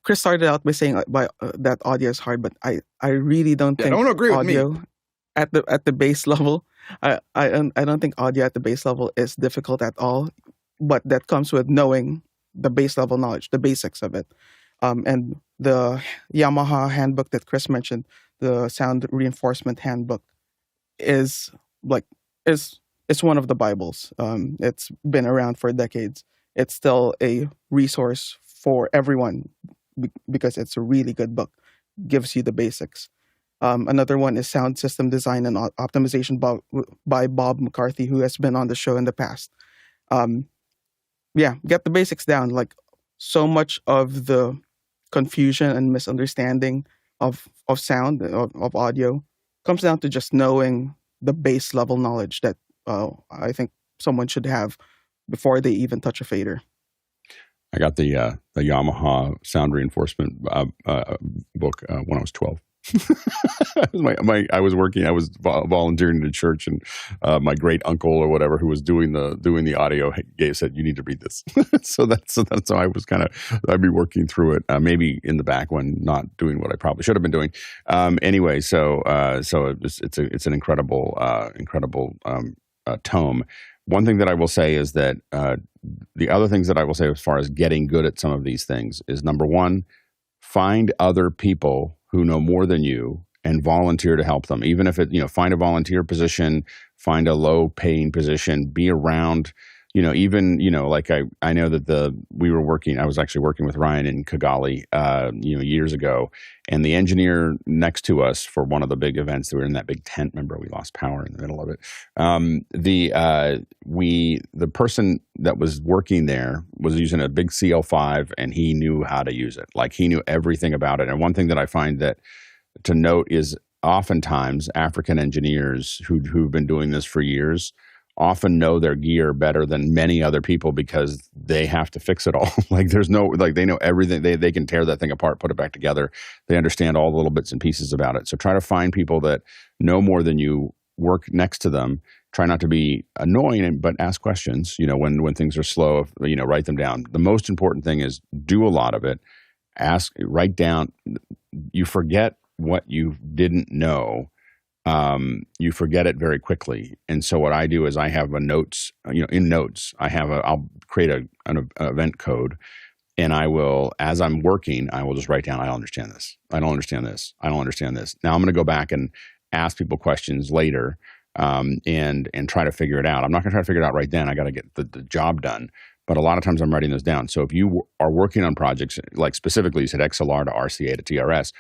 [SPEAKER 5] Chris started out by saying that audio is hard, but I really don't think
[SPEAKER 6] don't agree with
[SPEAKER 5] audio
[SPEAKER 6] me.
[SPEAKER 5] at the base level. I don't think audio at the base level is difficult at all, but that comes with knowing the base level knowledge, the basics of it. And the Yamaha handbook that Chris mentioned, the sound reinforcement handbook, is it's one of the Bibles. It's been around for decades. It's still a resource for everyone because it's a really good book. Gives you the basics. Another one is Sound System Design and Optimization by Bob McCarthy, who has been on the show in the past. get the basics down. Like, so much of the confusion and misunderstanding of sound, of audio, comes down to just knowing the base level knowledge that I think someone should have before they even touch a fader.
[SPEAKER 1] I got the Yamaha sound reinforcement book when I was 12. I was volunteering at a church, and my great uncle or whatever who was doing the audio said, "You need to read this." so that's how I was I'd be working through it, maybe in the back when not doing what I probably should have been doing. Anyway, so it's an incredible tome. One thing that I will say is that the other things that I will say as far as getting good at some of these things is, number one, find other people who know more than you and volunteer to help them. Even if find a volunteer position, find a low paying position, be around, like I know that I was actually working with Ryan in Kigali, years ago, and the engineer next to us for one of the big events, we were in that big tent. Remember, we lost power in the middle of it. The person that was working there was using a big CL5, and he knew how to use it. Like, he knew everything about it. And one thing that I find that to note is oftentimes African engineers who've been doing this for years often know their gear better than many other people because they have to fix it all. They know everything. They can tear that thing apart, put it back together. They understand all the little bits and pieces about it. So try to find people that know more than you, work next to them. Try not to be annoying, but ask questions. When things are slow, write them down. The most important thing is do a lot of it. Write down. You forget what you didn't know. You forget it very quickly. And so what I do is I have a notes, in notes, I'll create an event code, and I will, as I'm working, I will just write down, I don't understand this. I don't understand this. I don't understand this. Now I'm going to go back and ask people questions later, and try to figure it out. I'm not going to try to figure it out right then. I got to get the job done. But a lot of times I'm writing those down. So if you are working on projects, like specifically you said XLR to RCA to TRS,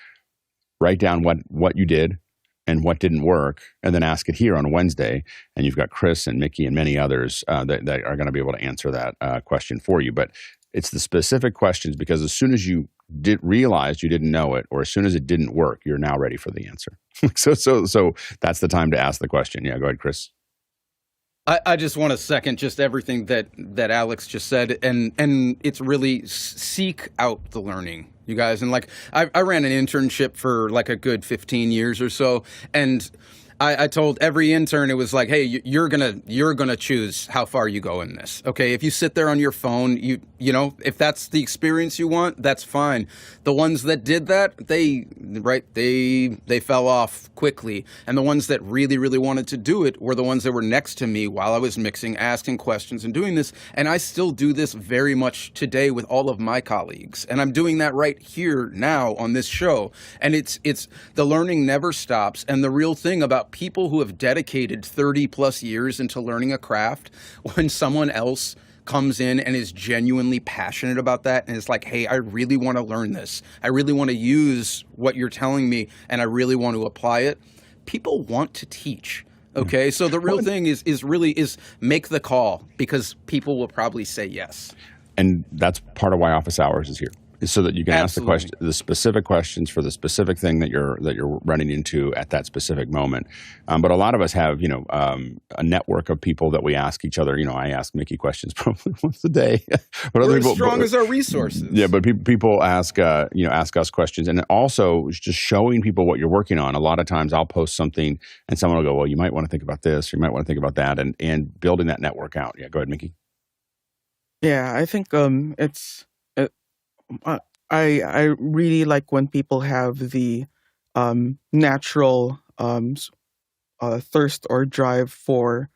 [SPEAKER 1] write down what you did and what didn't work, and then ask it here on Wednesday. And you've got Chris and Mickey and many others that are going to be able to answer that question for you. But it's the specific questions, because as soon as you realized you didn't know it, or as soon as it didn't work, you're now ready for the answer. So that's the time to ask the question. Yeah, go ahead, Chris.
[SPEAKER 6] I just want to second just everything that Alex just said, and it's really seek out the learning, you guys. And like I ran an internship for like a good 15 years or so, and I told every intern, it was like, hey, you're gonna choose how far you go in this. Okay, if you sit there on your phone, you know, if that's the experience you want, that's fine. The ones that did that, they fell off quickly, and the ones that really, really wanted to do it were the ones that were next to me while I was mixing, asking questions and doing this. And I still do this very much today with all of my colleagues, and I'm doing that right here now on this show. And it's the learning never stops. And the real thing about people who have dedicated 30 plus years into learning a craft, when someone else comes in and is genuinely passionate about that and is like, hey, I really want to learn this. I really want to use what you're telling me, and I really want to apply it. People want to teach. Okay, so the real thing is make the call, because people will probably say yes. And
[SPEAKER 1] that's part of why Office Hours is here, is so that you can ask the specific questions for the specific thing that you're running into at that specific moment. But a lot of us have, a network of people that we ask each other. I ask Mickey questions probably once a day. But
[SPEAKER 6] we're as strong as our resources.
[SPEAKER 1] Yeah, but people ask us questions, and also just showing people what you're working on. A lot of times I'll post something, and someone will go, "Well, you might want to think about this, or you might want to think about that," and building that network out. Yeah, go ahead, Mickey.
[SPEAKER 5] Yeah, I think I really like when people have the natural thirst or drive for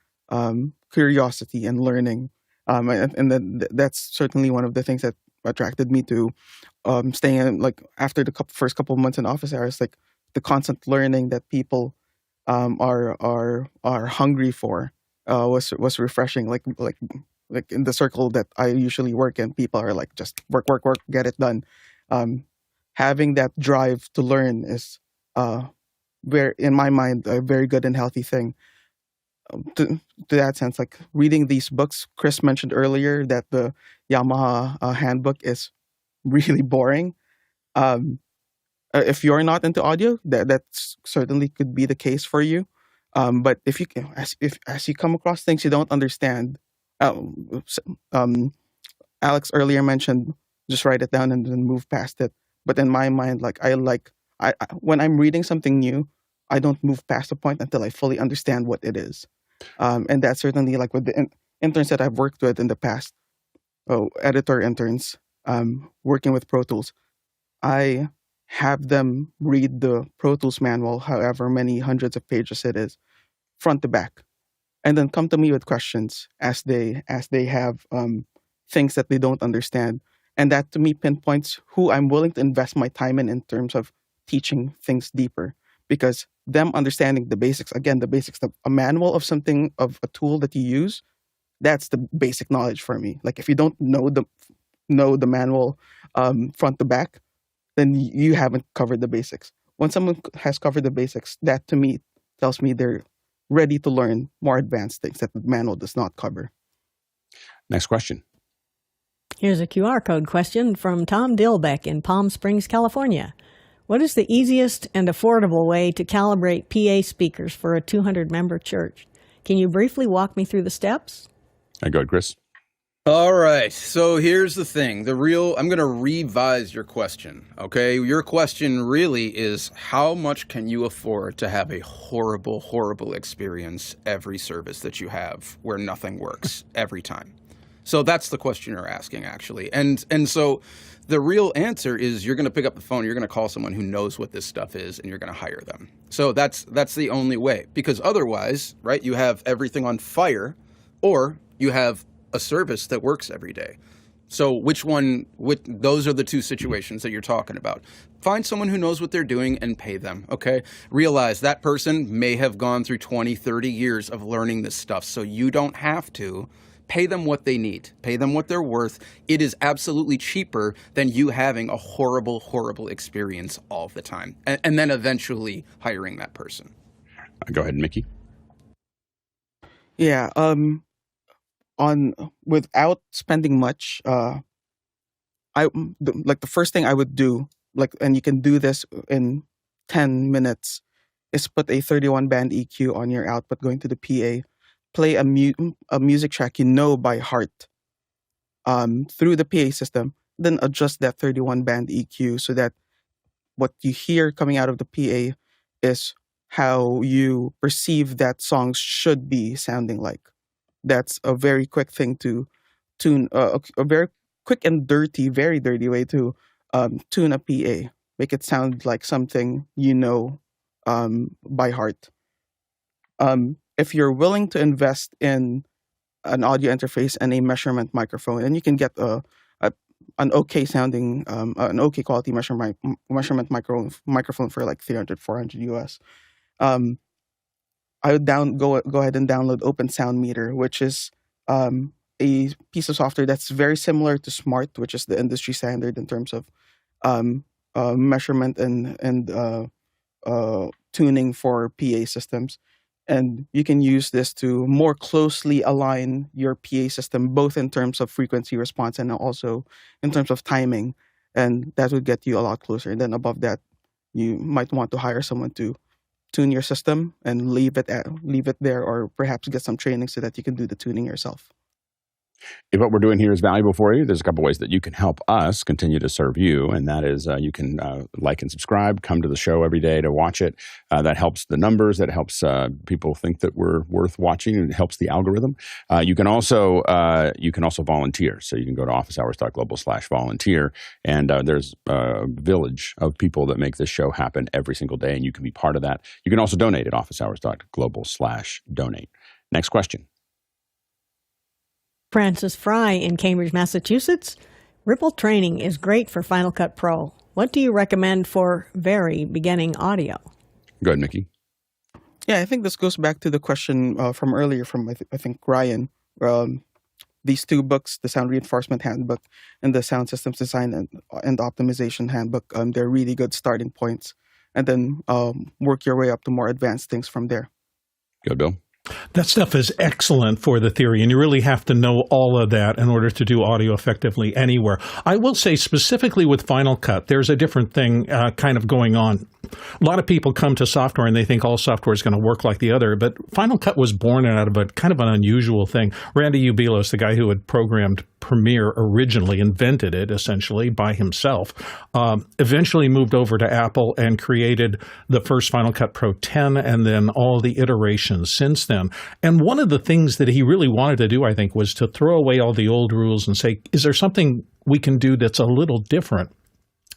[SPEAKER 5] curiosity and learning, and that's certainly one of the things that attracted me to staying. Like after the first couple of months in Office Hours, like the constant learning that people are hungry for was refreshing. Like in the circle that I usually work in, people are like, just work, get it done. Having that drive to learn is, in my mind, a very good and healthy thing. to that sense, like reading these books, Chris mentioned earlier that the Yamaha handbook is really boring. If you're not into audio, that certainly could be the case for you. But if you can, as you come across things you don't understand, s- um, Alex earlier mentioned just write it down and then move past it. But in my mind, when I'm reading something new, I don't move past the point until I fully understand what it is. And that's certainly like with the interns that I've worked with in the past, editor interns, working with Pro Tools. I have them read the Pro Tools manual, however many hundreds of pages it is, front to back, and then come to me with questions as they have things that they don't understand, and that to me pinpoints who I'm willing to invest my time in terms of teaching things deeper. Because them understanding the basics, again, the basics, a manual of something, of a tool that you use, that's the basic knowledge for me. Like if you don't know the manual front to back, then you haven't covered the basics. When someone has covered the basics, that to me tells me they're ready to learn more advanced things that the manual does not cover.
[SPEAKER 1] Next question.
[SPEAKER 2] Here's a QR code question from Tom Dilbeck in Palm Springs, California. What is the easiest and affordable way to calibrate PA speakers for a 200-member church? Can you briefly walk me through the steps?
[SPEAKER 1] Go ahead, Chris.
[SPEAKER 6] All right. So here's the thing. I'm going to revise your question. Okay. Your question really is, how much can you afford to have a horrible, horrible experience every service that you have where nothing works every time? So that's the question you're asking, actually. And so the real answer is you're going to pick up the phone, you're going to call someone who knows what this stuff is, and you're going to hire them. So that's the only way, because otherwise, right, you have everything on fire, or you have a service that works every day. So those are the two situations that you're talking about. Find someone who knows what they're doing and pay them, okay? Realize that person may have gone through 20, 30 years of learning this stuff, so you don't have to. Pay them what they need. Pay them what they're worth. It is absolutely cheaper than you having a horrible, horrible experience all the time, and then eventually hiring that person.
[SPEAKER 1] Go ahead, Mickey.
[SPEAKER 5] Yeah. Without spending much, the first thing I would do, and you can do this in 10 minutes, is put a 31 band EQ on your output going to the PA. Play a music track you know by heart through the PA system, then adjust that 31 band EQ so that what you hear coming out of the PA is how you perceive that song should be sounding like. That's a very quick thing to tune, a very quick and dirty, very dirty way to tune a PA. Make it sound like something you know by heart. If you're willing to invest in an audio interface and a measurement microphone, and you can get an okay sounding, an okay quality measurement microphone for like 300, 400 US. I would go ahead and download Open Sound Meter, which is a piece of software that's very similar to Smart, which is the industry standard in terms of measurement and tuning for PA systems. And you can use this to more closely align your PA system, both in terms of frequency response and also in terms of timing. And that would get you a lot closer. And then above that, you might want to hire someone to tune your system and leave it there, or perhaps get some training so that you can do the tuning yourself.
[SPEAKER 1] If what we're doing here is valuable for you, there's a couple ways that you can help us continue to serve you, and that is you can like and subscribe, come to the show every day to watch it. That helps the numbers. That helps people think that we're worth watching, and it helps the algorithm. You can also volunteer. So you can go to officehours.global/volunteer, and there's a village of people that make this show happen every single day, and you can be part of that. You can also donate at officehours.global/donate. Next question.
[SPEAKER 2] Francis Fry in Cambridge, Massachusetts. Ripple training is great for Final Cut Pro. What do you recommend for very beginning audio?
[SPEAKER 1] Go ahead, Mickey.
[SPEAKER 5] Yeah, I think this goes back to the question from earlier from, I think, Ryan. These two books, the Sound Reinforcement Handbook and the Sound Systems Design and Optimization Handbook, they're really good starting points. And then work your way up to more advanced things from there.
[SPEAKER 1] Go, Bill.
[SPEAKER 4] That stuff is excellent for the theory, and you really have to know all of that in order to do audio effectively anywhere. I will say specifically with Final Cut, there's a different thing kind of going on. A lot of people come to software and they think all software is going to work like the other, but Final Cut was born out of a kind of an unusual thing. Randy Ubilos, the guy who had programmed Premiere originally, invented it essentially by himself, eventually moved over to Apple and created the first Final Cut Pro 10 and then all the iterations since then. And one of the things that he really wanted to do, I think, was to throw away all the old rules and say, is there something we can do that's a little different?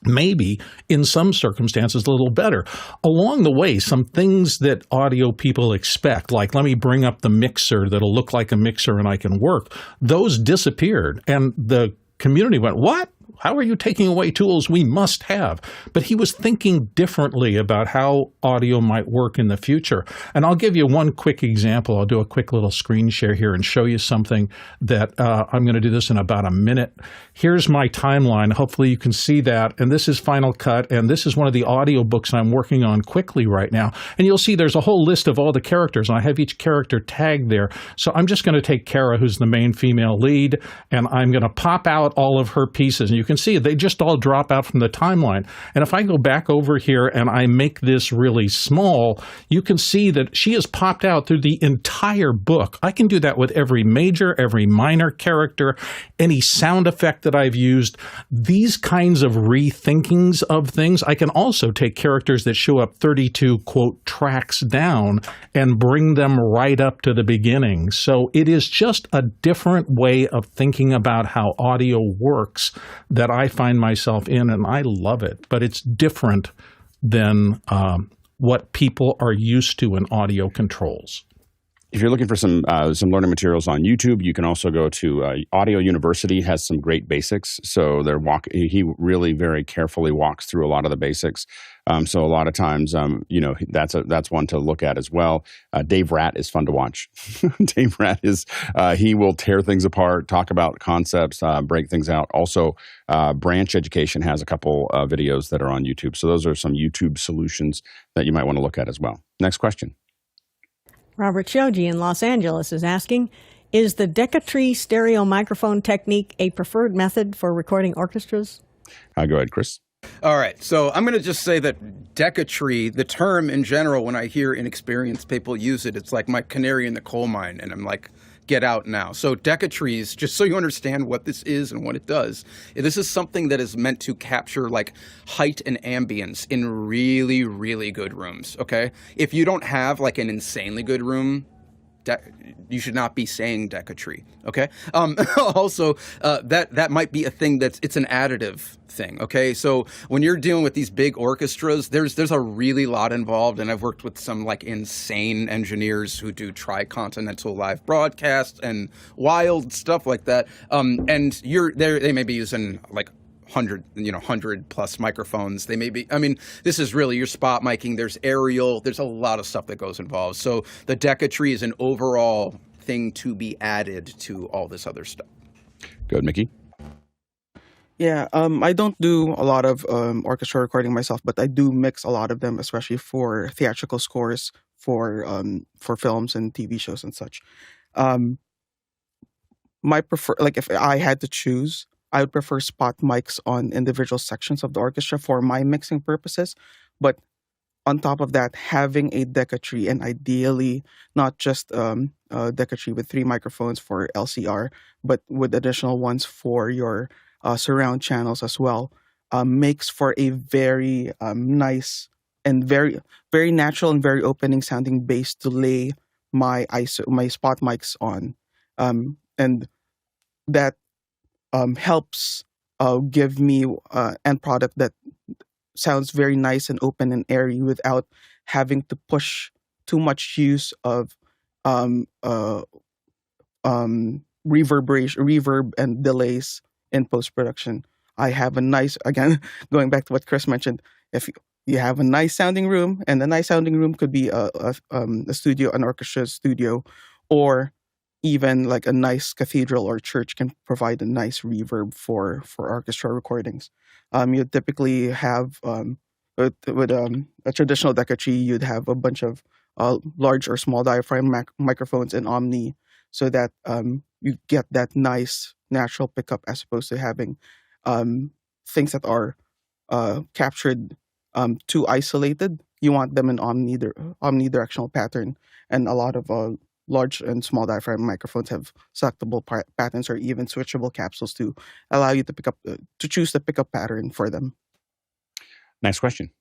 [SPEAKER 4] Maybe in some circumstances a little better. Along the way, some things that audio people expect, like let me bring up the mixer that'll look like a mixer and I can work, those disappeared. And the community went, what? How are you taking away tools we must have? But he was thinking differently about how audio might work in the future. And I'll give you one quick example. I'll do a quick little screen share here and show you something that I'm going to do this in about a minute. Here's my timeline. Hopefully you can see that. And this is Final Cut. And this is one of the audio books I'm working on quickly right now. And you'll see there's a whole list of all the characters. And I have each character tagged there. So I'm just going to take Kara, who's the main female lead, and I'm going to pop out all of her pieces. And you can see they just all drop out from the timeline. And if I go back over here and I make this really small, you can see that she has popped out through the entire book. I can do that with every major, every minor character, any sound effect that I've used. These kinds of rethinkings of things. I can also take characters that show up 32, quote, tracks down and bring them right up to the beginning. So it is just a different way of thinking about how audio works that I find myself in, and I love it. But it's different than what people are used to in audio controls.
[SPEAKER 1] If you're looking for some learning materials on YouTube, you can also go to Audio University. Has some great basics. So he really very carefully walks through a lot of the basics. So a lot of times, that's one to look at as well. Dave Rat is fun to watch. Dave Rat he will tear things apart, talk about concepts, break things out. Also, Branch Education has a couple videos that are on YouTube. So those are some YouTube solutions that you might want to look at as well. Next question.
[SPEAKER 2] Robert Shoji in Los Angeles is asking, is the Decatree stereo microphone technique a preferred method for recording orchestras?
[SPEAKER 1] Go ahead, Chris.
[SPEAKER 6] All right, so I'm going to just say that Decatree, the term in general, when I hear inexperienced people use it, it's like my canary in the coal mine, and I'm like, get out now. So Decatrees, just so you understand what this is and what it does, this is something that is meant to capture like height and ambience in really, really good rooms, okay? If you don't have like an insanely good room, you should not be saying Decatree, okay? Also, that might be a thing it's an additive thing, okay? So when you're dealing with these big orchestras, there's a really lot involved, and I've worked with some like insane engineers who do tri-continental live broadcasts and wild stuff like that. And they may be using like 100 plus microphones. They may be, this is really your spot miking. There's aerial. There's a lot of stuff that goes involved. So the Decatree is an overall thing to be added to all this other stuff.
[SPEAKER 1] Good, Mickey.
[SPEAKER 5] Yeah, I don't do a lot of orchestra recording myself, but I do mix a lot of them, especially for theatrical scores for films and TV shows and such. If I had to choose, I would prefer spot mics on individual sections of the orchestra for my mixing purposes. But on top of that, having a Decatree, and ideally not just a Decatree with 3 microphones for LCR, but with additional ones for your surround channels as well, makes for a very nice and very, very natural and very opening sounding base to lay my spot mics on. And that helps give me end product that sounds very nice and open and airy without having to push too much use of reverb and delays in post-production. I have a nice, again, going back to what Chris mentioned, if you have a nice sounding room, and a nice sounding room could be a studio, an orchestra studio, or even like a nice cathedral or church can provide a nice reverb for orchestra recordings. You typically have, with a traditional Decatree, you'd have a bunch of large or small diaphragm microphones in Omni, so that you get that nice natural pickup as opposed to having things that are captured too isolated. You want them in omnidirectional pattern, and a lot of large and small diaphragm microphones have selectable patterns or even switchable capsules to allow you to to choose the pickup pattern for them.
[SPEAKER 1] Next question.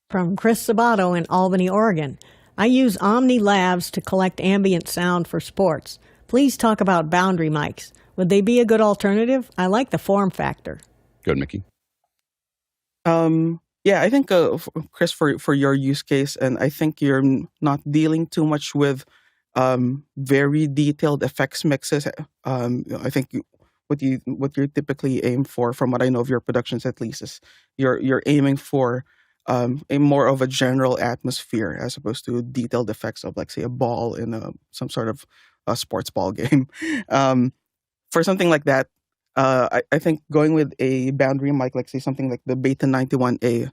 [SPEAKER 2] From Chris Sabato in Albany, Oregon. I use Omni Labs to collect ambient sound for sports. Please talk about boundary mics. Would they be a good alternative? I like the form factor.
[SPEAKER 1] Good, Mickey.
[SPEAKER 5] Yeah, I think, Chris, for your use case, and I think you're not dealing too much with very detailed effects mixes. I think what you typically aim for, from what I know of your productions at least, is you're aiming for a more of a general atmosphere as opposed to detailed effects of, like, say, a ball in some sort of a sports ball game. For something like that, I think going with a boundary mic, like, say, something like the Beta 91A,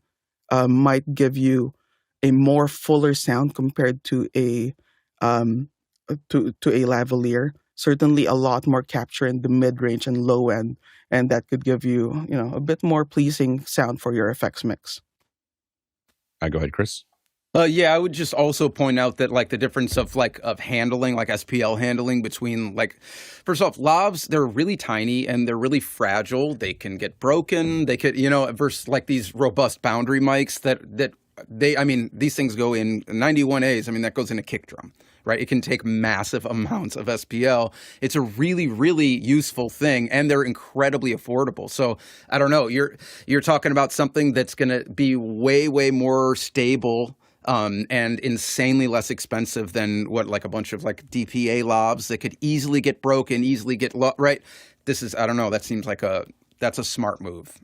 [SPEAKER 5] might give you a more fuller sound compared to a lavalier. Certainly, a lot more capture in the mid range and low end, and that could give you, a bit more pleasing sound for your effects mix.
[SPEAKER 1] Go ahead, Chris.
[SPEAKER 6] Yeah, I would just also point out that, like, the difference of handling, like SPL handling between, like, first off, lavs, they're really tiny and they're really fragile. They can get broken. They could, versus like these robust boundary mics these things go in 91As. I mean, that goes in a kick drum, right? It can take massive amounts of SPL. It's a really, really useful thing, and they're incredibly affordable. So I don't know, you're talking about something that's going to be way, way more stable and insanely less expensive than like a bunch of like DPA lavs that could easily get broken, easily get right. This is, I don't know, that seems like that's a smart move.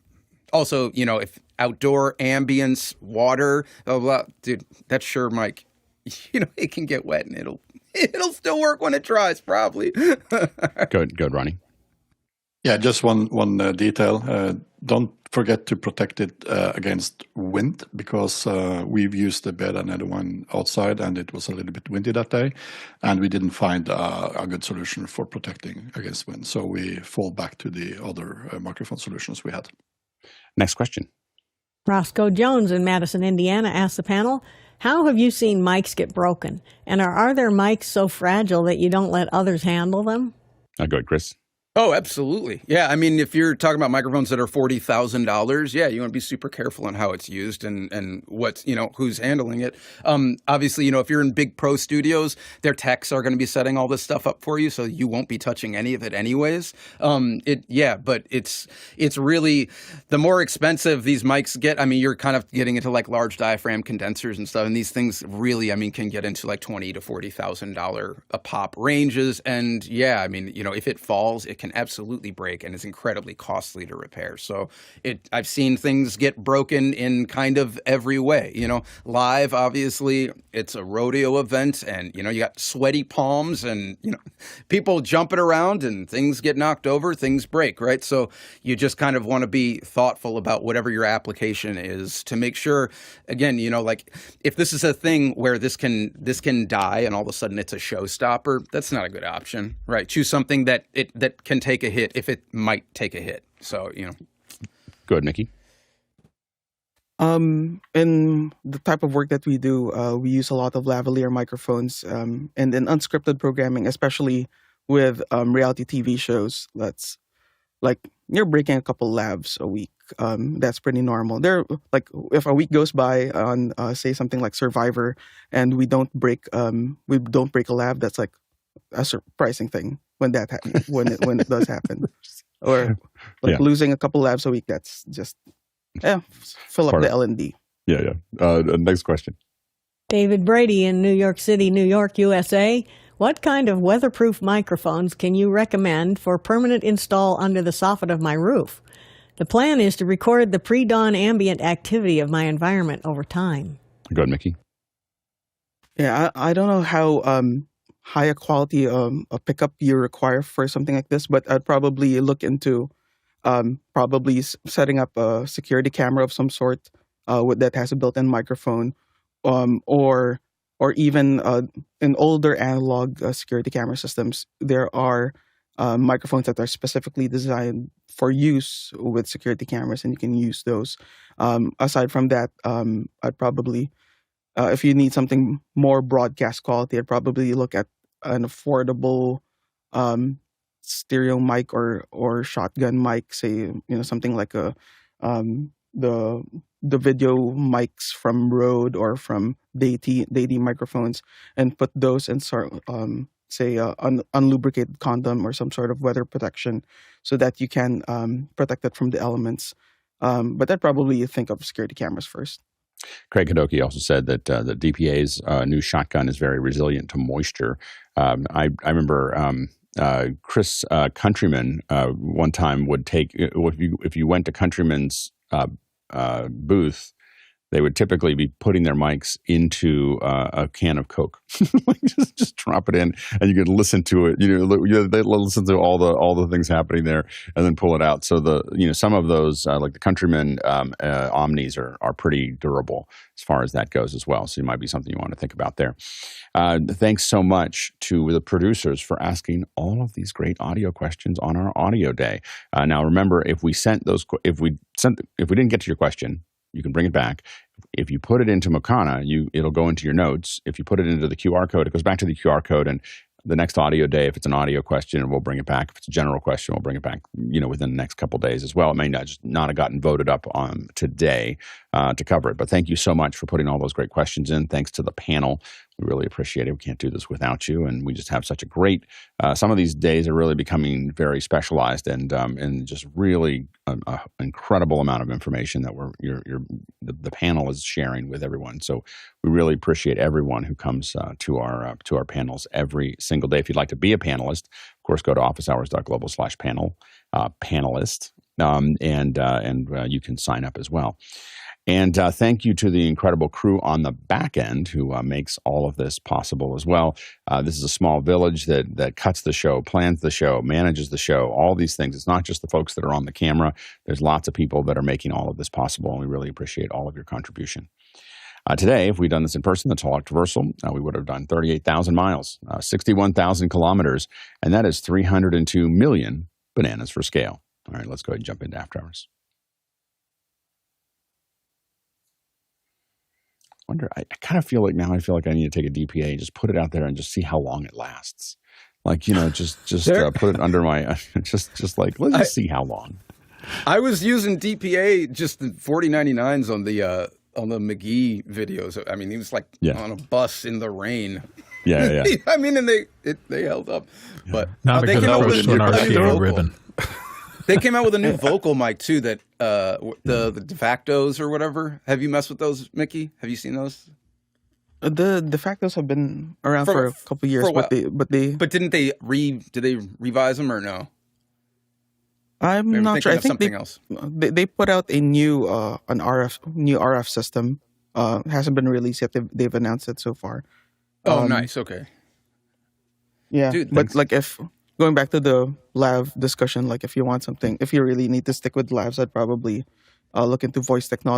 [SPEAKER 6] Also, if outdoor ambience, water, blah, blah, dude, that's sure, Mike, it can get wet and it'll still work when it dries, probably.
[SPEAKER 1] Good, Ronnie.
[SPEAKER 3] Yeah, just one detail. Don't forget to protect it against wind, because we've used the Beta 91 outside and it was a little bit windy that day, and we didn't find a good solution for protecting against wind. So we fall back to the other microphone solutions we had.
[SPEAKER 1] Next question.
[SPEAKER 2] Roscoe Jones in Madison, Indiana asks the panel, how have you seen mics get broken? And are there mics so fragile that you don't let others handle them?
[SPEAKER 1] Go ahead, Chris.
[SPEAKER 6] Oh, absolutely. Yeah. I mean, if you're talking about microphones that are $40,000, yeah, you want to be super careful on how it's used and what's, who's handling it. Obviously, if you're in big pro studios, their techs are going to be setting all this stuff up for you, so you won't be touching any of it anyways. But it's really, the more expensive these mics get, I mean, you're kind of getting into like large diaphragm condensers and stuff, and these things really, I mean, can get into like $20,000 to $40,000 a pop ranges. And yeah, I mean, if it falls, it can absolutely break, and it's incredibly costly to repair. So I've seen things get broken in kind of every way. Live, obviously, it's a rodeo event, and you got sweaty palms, and people jumping around, and things get knocked over, things break, right? So you just kind of want to be thoughtful about whatever your application is to make sure, again, like if this is a thing where this can die, and all of a sudden it's a showstopper, that's not a good option, right? Choose something that can take a hit if it might take a hit. So,
[SPEAKER 1] Go ahead, Mickey.
[SPEAKER 5] In the type of work that we do, we use a lot of lavalier microphones, and in unscripted programming, especially with reality TV shows. That's like you're breaking a couple lavs a week. That's pretty normal. There, like if a week goes by on say something like Survivor, and we don't break a lav, that's like a surprising thing when it does happen. Or like losing a couple lavs a week, that's just fill up the L&D.
[SPEAKER 1] Yeah. Next question.
[SPEAKER 2] David Brady in New York City, New York, USA. What kind of weatherproof microphones can you recommend for permanent install under the soffit of my roof? The plan is to record the pre-dawn ambient activity of my environment over time.
[SPEAKER 1] Go ahead, Mickey.
[SPEAKER 5] Yeah, I don't know how high a quality a pickup you require for something like this, but I'd probably look into probably setting up a security camera of some sort that has a built-in microphone, or or even in older analog security camera systems, there are microphones that are specifically designed for use with security cameras, and you can use those. Aside from that, I'd probably, if you need something more broadcast quality, I'd probably look at an affordable stereo mic or shotgun mic, say something like the video mics from Rode or from DAT microphones, and put those in say unlubricated condom or some sort of weather protection, so that you can protect it from the elements. But I'd probably think of security cameras first.
[SPEAKER 1] Craig Kadoki also said that the DPA's new shotgun is very resilient to moisture. I remember Chris Countryman one time would take, if you went to Countryman's booth, they would typically be putting their mics into a can of Coke. Like just drop it in, and you could listen to it. They listen to all the things happening there, and then pull it out. So some of those, like the Countryman Omnis, are pretty durable as far as that goes as well. So it might be something you want to think about there. Thanks so much to the producers for asking all of these great audio questions on our audio day. Now remember, if we didn't get to your question, you can bring it back. If you put it into Makana, it'll go into your notes. If you put it into the QR code, it goes back to the QR code. And the next audio day, if it's an audio question, we'll bring it back. If it's a general question, we'll bring it back, within the next couple of days as well. It may not have gotten voted up on today to cover it. But thank you so much for putting all those great questions in. Thanks to the panel. We really appreciate it. We can't do this without you. And we just have such a great, some of these days are really becoming very specialized and just really an incredible amount of information that the panel is sharing with everyone. So we really appreciate everyone who comes to our panels every single day. If you'd like to be a panelist, of course, go to officehours.global/panel, panelist, and you can sign up as well. And thank you to the incredible crew on the back end who makes all of this possible as well. This is a small village that cuts the show, plans the show, manages the show, all these things. It's not just the folks that are on the camera. There's lots of people that are making all of this possible, and we really appreciate all of your contribution. Today, if we'd done this in person, the Talk Versal, we would have done 38,000 miles, 61,000 kilometers, and that is 302 million bananas for scale. All right, let's go ahead and jump into After Hours. I kind of feel like now I need to take a DPA, just put it out there and just see how long it lasts. Like, just put it under my, just like, let's just see how long.
[SPEAKER 6] I was using DPA, just the 4099s on the McGee videos. I mean, he was like on a bus in the rain.
[SPEAKER 1] Yeah.
[SPEAKER 6] I mean, and they held up. But
[SPEAKER 4] not a good first on RCA ribbon.
[SPEAKER 6] They came out with a new vocal mic too, that the de factos or whatever. Have you messed with those, Mickey? Have you seen those?
[SPEAKER 5] The de factos have been around for a couple of years, but
[SPEAKER 6] didn't they did they revise them or no?
[SPEAKER 5] I'm
[SPEAKER 6] Maybe
[SPEAKER 5] not sure. I think
[SPEAKER 6] something else.
[SPEAKER 5] They put out a new RF system. Hasn't been released yet. They've announced it so far.
[SPEAKER 6] Oh, nice. Okay.
[SPEAKER 5] Yeah,
[SPEAKER 6] Dude,
[SPEAKER 5] but like going back to the lav discussion, like if you want something, if you really need to stick with lavs, I'd probably look into voice technology.